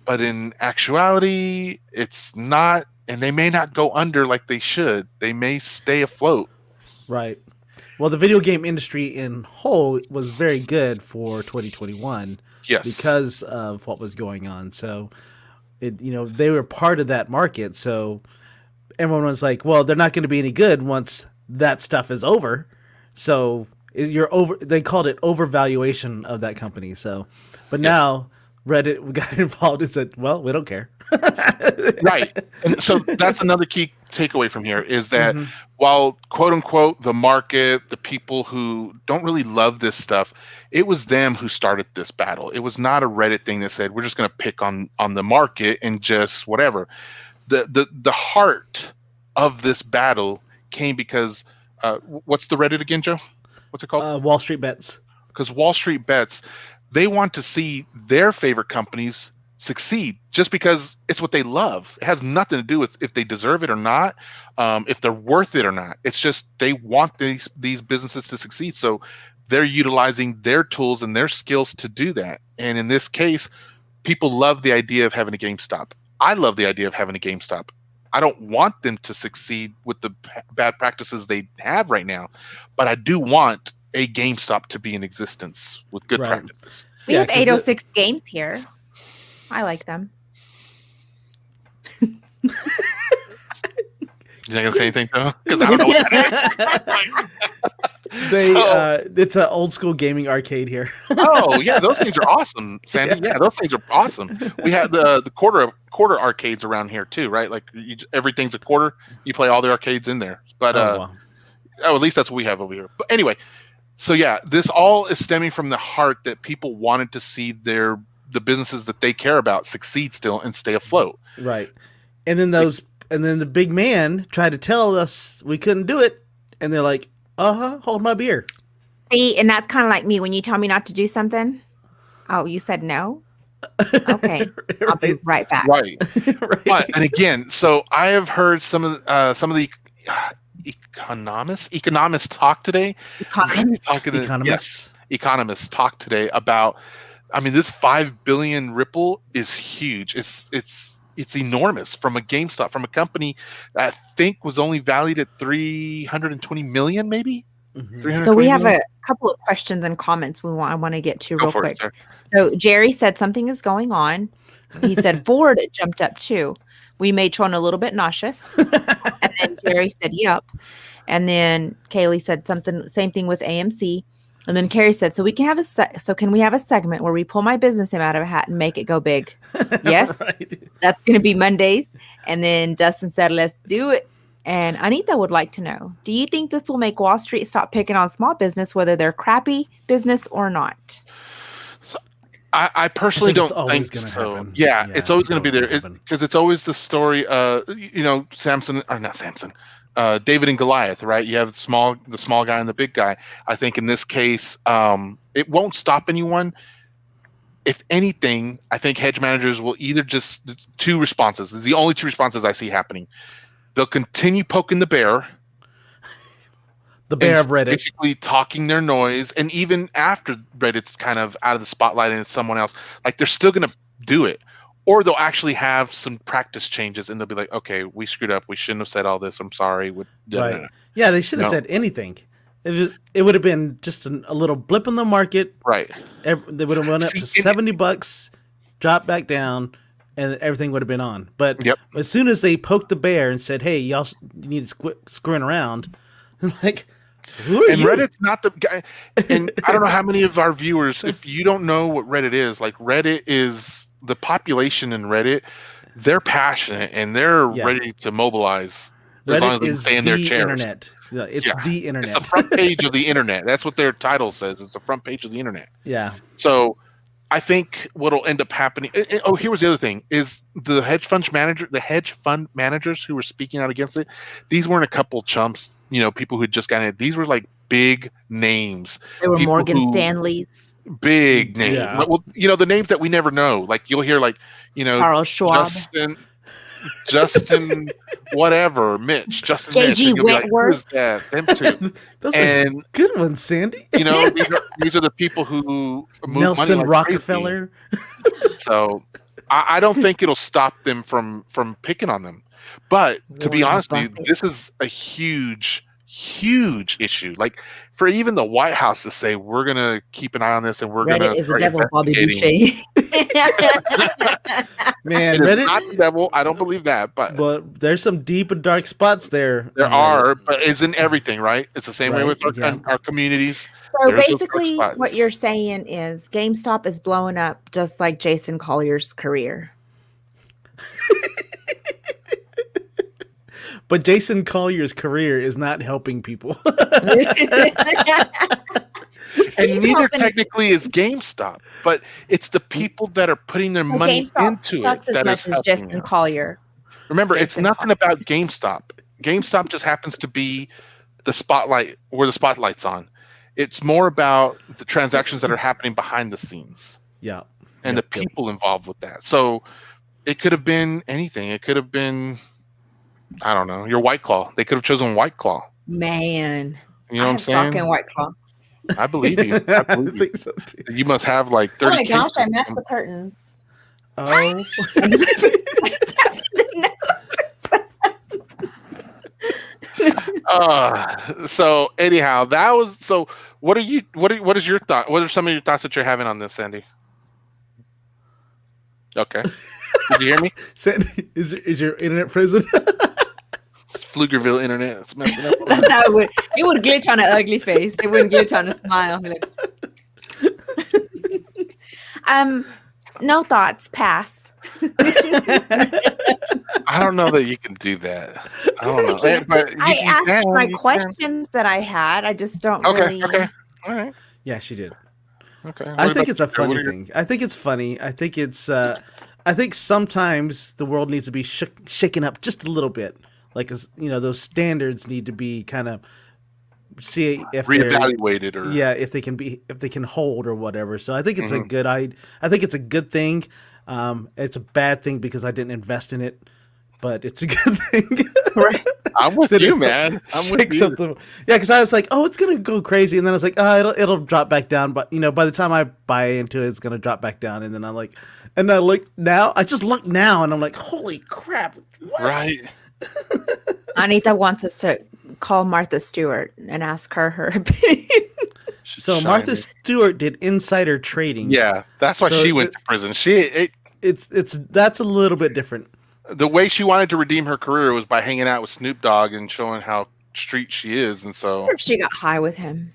S3: But in actuality, it's not, and they may not go under like they should. They may stay afloat.
S2: Right. Well, the video game industry in whole was very good for 2021.
S3: Yes.
S2: Because of what was going on. So, they were part of that market. So everyone was like, well, they're not going to be any good once that stuff is over. So they called it overvaluation of that company. So, but now Reddit got involved and said, well, we don't care.
S3: Right. And so that's another key takeaway from here is that while quote unquote the market, the people who don't really love this stuff, it was them who started this battle. It was not a Reddit thing that said we're just going to pick on the market and just whatever. The heart of this battle came because what's the Reddit again, Joe? What's it called?
S2: Wall Street Bets.
S3: Because Wall Street Bets, they want to see their favorite companies succeed just because it's what they love. It has nothing to do with if they deserve it or not, if they're worth it or not. It's just they want these businesses to succeed. So they're utilizing their tools and their skills to do that. And in this case, people love the idea of having a GameStop. I love the idea of having a GameStop. I don't want them to succeed with the bad practices they have right now, but I do want a GameStop to be in existence with good practices.
S1: We have 806 games here. I like them.
S3: You're not gonna say anything, though, because I don't know what that is.
S2: It's an old school gaming arcade here.
S3: Oh yeah, those things are awesome, Sandy. Yeah, those things are awesome. We have the quarter arcades around here too, right? Like everything's a quarter. You play all the arcades in there. But at least that's what we have over here. But anyway, so yeah, this all is stemming from the heart that people wanted to see the businesses that they care about succeed still and stay afloat.
S2: Right. And then the big man tried to tell us we couldn't do it, and they're like, hold my beer.
S1: See, and that's kind of like me when you tell me not to do something. Oh, you said no? Okay. I'll be right back.
S3: Right. But, and again, so I have heard some of the economists talk today. Economists talk today about, I mean, this 5 billion ripple is huge. It's enormous from a GameStop, from a company that I think was only valued at 320 million, maybe.
S1: So we have a couple of questions and comments I want to get to real quick. So Jerry said something is going on. He said Ford jumped up too. We made Tron a little bit nauseous. And then Jerry said, yep. And then Kaylee said something, same thing with AMC. And then Carrie said, so can we have a segment where we pull my business name out of a hat and make it go big? Yes. That's going to be Mondays. And then Dustin said, let's do it. And Anita would like to know, do you think this will make Wall Street stop picking on small business, whether they're crappy business or not?
S3: So I personally don't think so.
S2: Happen.
S3: Yeah, it's always going to be there because it's always the story, David and Goliath, right? You have the small guy and the big guy. I think in this case, it won't stop anyone. If anything, I think hedge managers will either just two responses. This is the only two responses I see happening. They'll continue poking the bear.
S2: The bear of Reddit.
S3: Basically talking their noise. And even after Reddit's kind of out of the spotlight and it's someone else, like they're still going to do it. Or they'll actually have some practice changes and they'll be like, okay, we screwed up. We shouldn't have said all this. I'm sorry.
S2: Right. Yeah, they shouldn't have said anything. It would have been just a little blip in the market.
S3: Right.
S2: They would have went up to $70, dropped back down, and everything would have been on. But as soon as they poked the bear and said, hey, y'all need to quit screwing around, like, Who are
S3: And
S2: you?
S3: Reddit's not the guy. And I don't know how many of our viewers, if you don't know what Reddit is, like Reddit is the population in Reddit. They're passionate and they're
S2: Yeah.
S3: ready to mobilize as long
S2: Reddit
S3: as they can
S2: is
S3: stay in their
S2: the
S3: chairs.
S2: internet. Yeah, it's
S3: Yeah,
S2: the
S3: it's the
S2: internet.
S3: front page of the internet. That's what their title says. It's the front page of the internet.
S2: Yeah.
S3: So I think what'll end up happening. Oh, here was the other thing: is the hedge fund managers who were speaking out against it. These weren't a couple chumps, people who had just gotten it. These were like big names,
S1: They were
S3: people
S1: Morgan
S3: who
S1: Stanley's,
S3: big names.
S2: Yeah.
S3: Well, the names that we never know. Like you'll hear, like
S1: Charles Schwab,
S3: Justin, whatever, Justin Mitch,
S1: J.G.
S3: and you'll be like, who is
S1: Whitworth.
S3: that? Them two.
S2: Those
S3: And
S2: are good ones, Sandy.
S3: these are the people who move
S2: Nelson
S3: money like crazy.
S2: Rockefeller.
S3: So I don't think it'll stop them from picking on them. But to be
S1: Warren
S3: honest with you,
S1: Buffett.
S3: this is a huge issue. Like for even the White House to say we're gonna keep an eye on this and we're
S1: Reddit
S3: gonna
S1: is the
S3: start
S1: devil, Bobby
S3: investigating.
S1: Boucher.
S2: Man,
S3: It is
S2: Reddit.
S3: not the devil. I don't believe that, but
S2: There's some deep and dark spots there.
S3: there
S2: on
S3: are.
S2: Reddit.
S3: But it's in everything, right? It's the same way
S2: Right,
S3: with our communities.
S1: So
S3: There's those dark
S1: basically,
S3: spots.
S1: what you're saying is GameStop is blowing up just like Jason Collier's career.
S2: But Jason Collier's career is not helping people.
S3: And
S1: He's
S3: neither
S1: helping-
S3: technically is GameStop, but it's the people that are putting their money
S1: GameStop
S3: into it
S1: sucks as
S3: that
S1: much
S3: is
S1: as
S3: helping
S1: Jason
S3: you.
S1: Collier.
S3: Remember, it's
S1: Jason
S3: nothing about GameStop. GameStop just happens to be the spotlight where the spotlight's on. It's more about the transactions that are happening behind the scenes
S2: Yeah.
S3: and
S2: Yep,
S3: the
S2: yep.
S3: people involved with that. So it could have been anything. It could have been, I don't know, your White Claw. They could have chosen White Claw.
S1: Man,
S3: You know what I'm
S1: stock in
S3: saying?
S1: White Claw.
S3: I believe you. I
S2: I
S3: believe you.
S2: think so too.
S3: You must have like
S1: Oh
S3: 30
S1: my gosh, I
S3: cases.
S1: matched the curtains.
S2: Oh.
S3: So anyhow, that was so. What is your thought? What are some of your thoughts that you're having on this, Sandy? Okay, did you hear me?
S2: Sandy, is your internet frozen?
S3: Pflugerville internet. It's messing up.
S1: That's how it would glitch on an ugly face. It wouldn't glitch on a smile. Be like, no thoughts. Pass.
S3: I don't know that you can do that. I don't know. But
S1: I
S3: you
S1: asked
S3: can,
S1: my
S3: you can.
S1: questions that I had. I just don't
S3: Okay.
S1: really.
S3: Okay. All right.
S2: Yeah, she did.
S3: Okay.
S2: I
S3: What
S2: think
S3: about
S2: it's a
S3: you? What
S2: funny
S3: are your-
S2: thing. I think it's funny. I think it's. I think sometimes the world needs to be shaken up just a little bit. Like, those standards need to be kind of see if they're
S3: Reevaluated or
S2: if they can hold or whatever. So I think it's a good I think it's a good thing. It's a bad thing because I didn't invest in it, but it's a good thing.
S1: Right.
S3: I'm with
S2: That
S3: you,
S2: it
S3: man. I'm with
S2: shakes
S3: you.
S2: up the yeah. Because I was like, oh, it's gonna go crazy, and then I was like, oh, it'll drop back down. But by the time I buy into it, it's gonna drop back down, and then I'm like, and I look now. I just look now, and I'm like, holy crap! What?
S3: Right.
S1: Anita wants us to call Martha Stewart and ask her opinion.
S2: So
S3: Shiny.
S2: Martha Stewart did insider trading.
S3: Yeah, that's why
S2: So
S3: she went to prison.
S2: That's a little bit different.
S3: The way she wanted to redeem her career was by hanging out with Snoop Dogg and showing how street she is, and so
S1: She got high with him.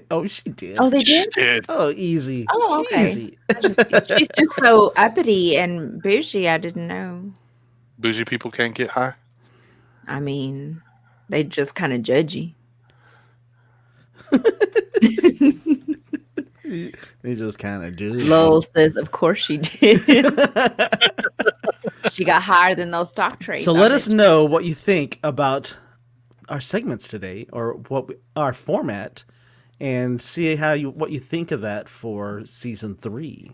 S2: Oh, she did.
S1: Oh, they
S3: she
S1: did?
S3: did.
S2: Oh, easy.
S1: Oh, okay.
S2: Easy.
S1: She's just so uppity and bougie. I didn't know.
S3: Bougie people can't get high.
S1: I mean, they just kind of judgy.
S2: They just kind of do.
S1: Lowell says, of course she did. She got higher than those stock trades.
S2: So let us know what you think about our segments today, or our format, and see what you think of that for season 3.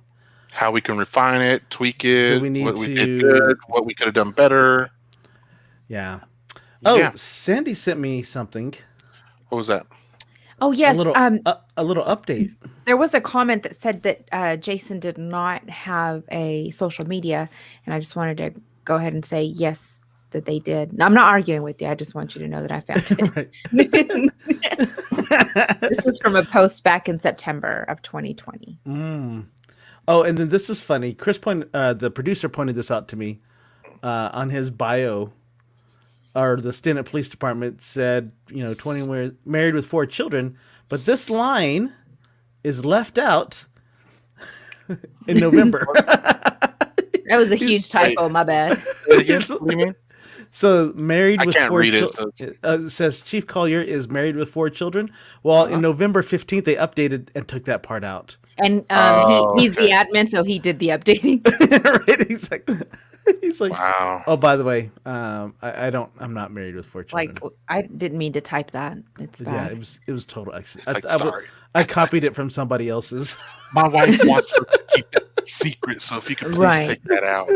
S3: How we can refine it, tweak it,
S2: Do we need
S3: what we
S2: to-
S3: did good, what we could have done better.
S2: Yeah. Oh,
S3: Yeah.
S2: Sandy sent me something.
S3: What was that?
S1: Oh, yes.
S2: A little update.
S1: There was a comment that said that Jason did not have a social media, and I just wanted to go ahead and say yes, that they did. Now, I'm not arguing with you. I just want you to know that I found it.
S2: Right.
S1: This was from a post back in September of 2020.
S2: Oh, and then this is funny. Chris the producer pointed this out to me on his bio. or the Stinnett Police Department said, 20 married with 4 children, but this line is left out in November.
S1: That was a huge typo. My bad.
S3: What do you mean?
S2: So married
S3: I
S2: with
S3: can't
S2: 4
S3: read it,
S2: children.
S3: so
S2: It says Chief Collier is married with 4 children. Well, in November 15th, they updated and took that part out.
S1: And he's the admin, so he did the updating.
S2: Right? He's like,
S3: wow.
S2: oh, by the way, I'm not married with 4 children.
S1: Like, I didn't mean to type that. It's bad.
S2: Yeah, it was total accident.
S3: It's like, sorry.
S2: I copied it from somebody else's.
S3: My wife wants us to keep that secret, so if you could please take that out.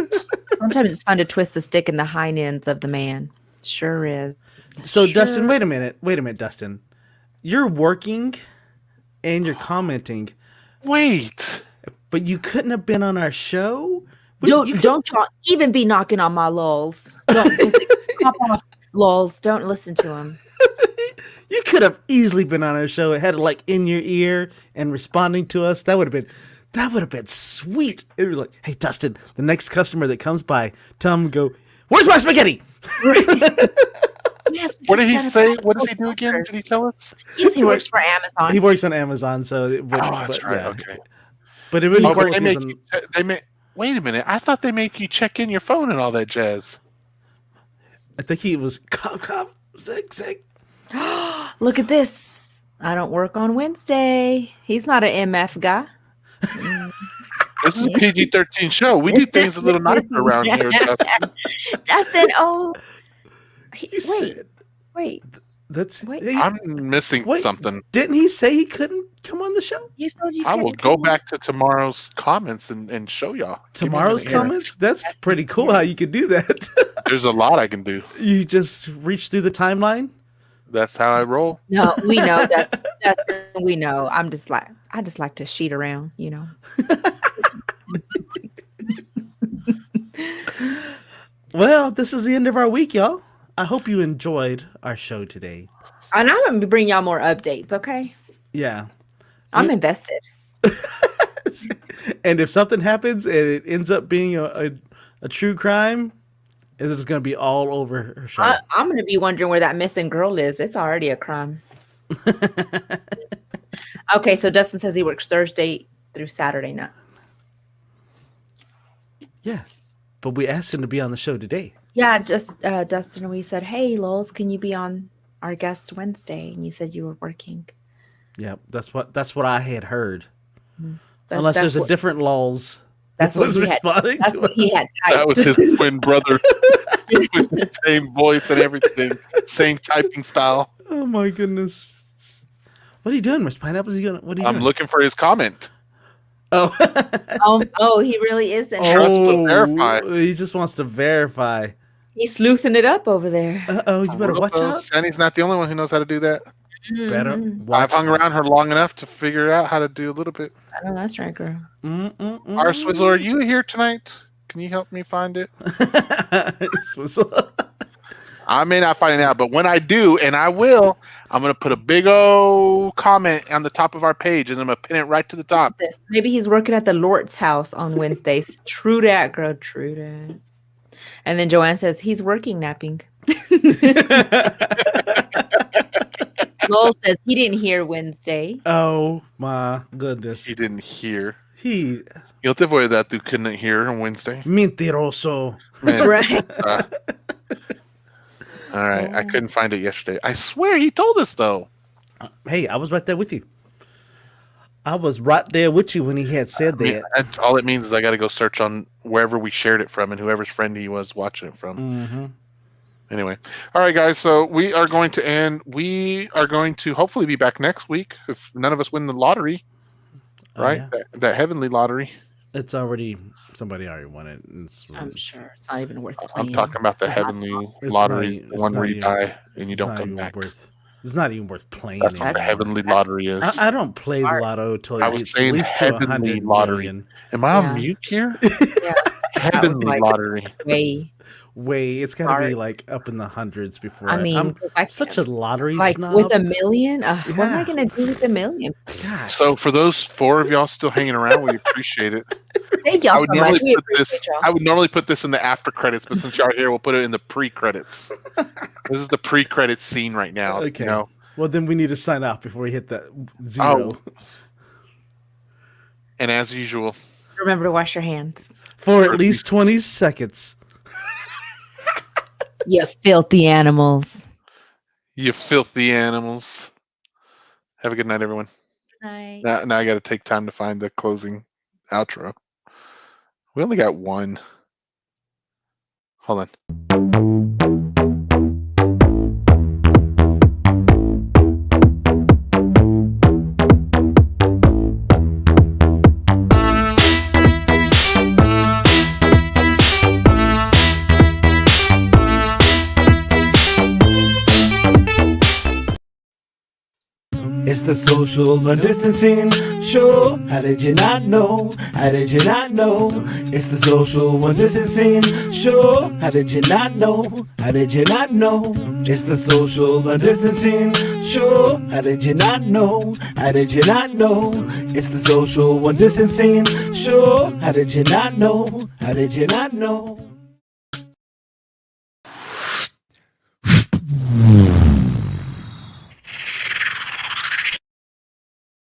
S1: Sometimes it's fun to twist the stick in the hind ends of the man. Sure is.
S2: So,
S1: Sure.
S2: Dustin, wait a minute, Dustin. You're working and you're commenting,
S3: Wait.
S2: but you couldn't have been on our show?
S1: Don't y'all even be knocking on my lulls. Don't just hop off lulls. Don't listen to him.
S2: You could have easily been on our show. It had like in your ear and responding to us. That would have been sweet. It would be like, hey, Dustin, the next customer that comes by, tell him, go, where's my spaghetti?
S1: Yes.
S3: What did he say? What does he do again? Did he tell us?
S1: Yes, he works for Amazon.
S2: He works on Amazon, so
S3: That's right.
S2: yeah.
S3: Okay.
S2: But it would be
S3: Oh,
S2: cool
S3: but
S2: if
S3: they make. Wait a minute. I thought they make you check in your phone and all that jazz.
S2: I think he was cop, zig.
S1: Look at this. I don't work on Wednesday. He's not an MF guy.
S3: This is a PG-13 show. We do things a little nicer around here, Dustin.
S1: Dustin, wait.
S2: Hey,
S3: I'm missing something.
S2: Didn't he say he couldn't come on the show?
S1: You told you
S3: I will
S1: couldn't
S3: go
S1: come
S3: back to tomorrow's comments and show y'all. Give me a
S2: Tomorrow's
S3: minute here.
S2: comments? That's pretty cool how you could do that.
S3: There's a lot I can do.
S2: You just reach through the timeline?
S3: That's how I roll.
S1: No, we know that. We know. I just like to sheet around,
S2: Well, this is the end of our week, y'all. I hope you enjoyed our show today.
S1: And I'm gonna bring y'all more updates. Okay,
S2: Yeah.
S1: I'm invested.
S2: And if something happens and it ends up being a true crime, it's going to be all over her show.
S1: I'm gonna be wondering where that missing girl is. It's already a crime. Okay, so Dustin says he works Thursday through Saturday nights.
S2: Yeah. But we asked him to be on the show today.
S1: Yeah, just Dustin, we said, hey, Lols, can you be on our guest Wednesday? And you said you were working.
S2: Yeah, that's what I had heard.
S1: That-
S2: Unless
S1: that's
S2: there's
S1: what-
S2: a different Lols.
S1: That's
S2: was
S1: what he had.
S2: responding
S1: That's
S2: to
S1: what he
S2: us.
S1: had
S3: That
S1: typed.
S3: was his twin brother with the same voice and everything, same typing style.
S2: Oh my goodness! What are you doing, Mr. Pineapple? What are you
S3: I'm
S2: doing?
S3: looking for his comment.
S2: Oh,
S1: He really isn't.
S3: Trust but verify.
S2: He just wants to verify.
S1: He's sleuthing it up over there.
S2: You better watch out.
S3: Sandy's not the only one who knows how to do that.
S2: Better
S1: Mhm.
S2: watch
S3: I've hung
S2: out.
S3: around her long enough to figure out how to do a little bit.
S1: I know that's right, girl.
S3: Our Swizzle, are you here tonight? Can you help me find it?
S2: Swizzle.
S3: I may not find it now, but when I do, and I will, I'm going to put a big old comment on the top of our page, and I'm going to pin it right to the top.
S1: Maybe he's working at the Lord's house on Wednesdays. True that, girl. True that. And then Joanne says he's working napping. Lowell says he didn't hear Wednesday.
S2: Oh my goodness.
S3: He didn't hear.
S2: He
S3: Yo te voy a dar, tú couldn't hear on Wednesday.
S2: mentiroso.
S3: Man,
S1: Right.
S3: all right, I couldn't find it yesterday. I swear he told us, though.
S2: Hey, I was right there with you. I was right there with you when he had said
S3: I mean,
S2: that.
S3: that's all it means is I got to go search on wherever we shared it from and whoever's friend he was watching it from.
S2: Mm-hmm.
S3: Anyway, all right, guys. So we are going to end. We are going to hopefully be back next week if none of us win the lottery, right?
S2: Yeah.
S3: That heavenly lottery.
S2: It's already somebody already won it.
S1: I'm sure it's not even worth
S3: I'm
S1: playing.
S3: talking about the heavenly
S2: It's
S3: lottery,
S2: not-
S3: the
S2: it's
S3: one
S2: not
S3: where you
S2: even-
S3: die and you
S2: it's
S3: don't
S2: not
S3: come
S2: even
S3: back.
S2: It's not even worth playing
S3: That's what
S2: anymore.
S3: the heavenly lottery is.
S2: I don't play the lotto till
S3: I
S2: it
S3: was
S2: gets at
S3: saying
S2: least to
S3: heavenly
S2: 100
S3: lottery.
S2: million.
S3: Am I
S1: Yeah.
S3: on mute here?
S1: Yeah.
S3: Heavenly
S1: like-
S3: lottery.
S1: Way.
S2: Way, it's got to
S1: Sorry.
S2: be like up in the hundreds before.
S1: I mean,
S2: I'm
S1: if I
S2: such a lottery
S1: like
S2: snob.
S1: with $1 million. What am I
S2: Yeah.
S1: gonna do with $1 million?
S2: Gosh.
S3: So for those 4 of y'all still hanging around, we appreciate it.
S1: Thank
S3: I
S1: y'all
S3: would
S1: so
S3: normally
S1: much. We
S3: put this.
S1: appreciate y'all.
S3: I would normally put this in the after credits, but since y'all are here, we'll put it in the pre credits. This is the pre-credit scene right now.
S2: Okay.
S3: You know?
S2: Well, then we need to sign off before we hit that 0.
S3: And as usual,
S1: Remember to wash your hands.
S2: For at least 20 seconds.
S1: You filthy animals.
S3: you filthy animals. Have a good night, everyone.
S1: Night.
S3: Now I got to take time to find the closing outro. We only got one. Hold on.
S4: It's the social distancing show. How did you not know? How did you not know? It's the social distancing show. How did you not know? How did you not know? It's the social distancing show. How did you not know? How did you not know? It's the social distancing show. How did you not know? How did you not know?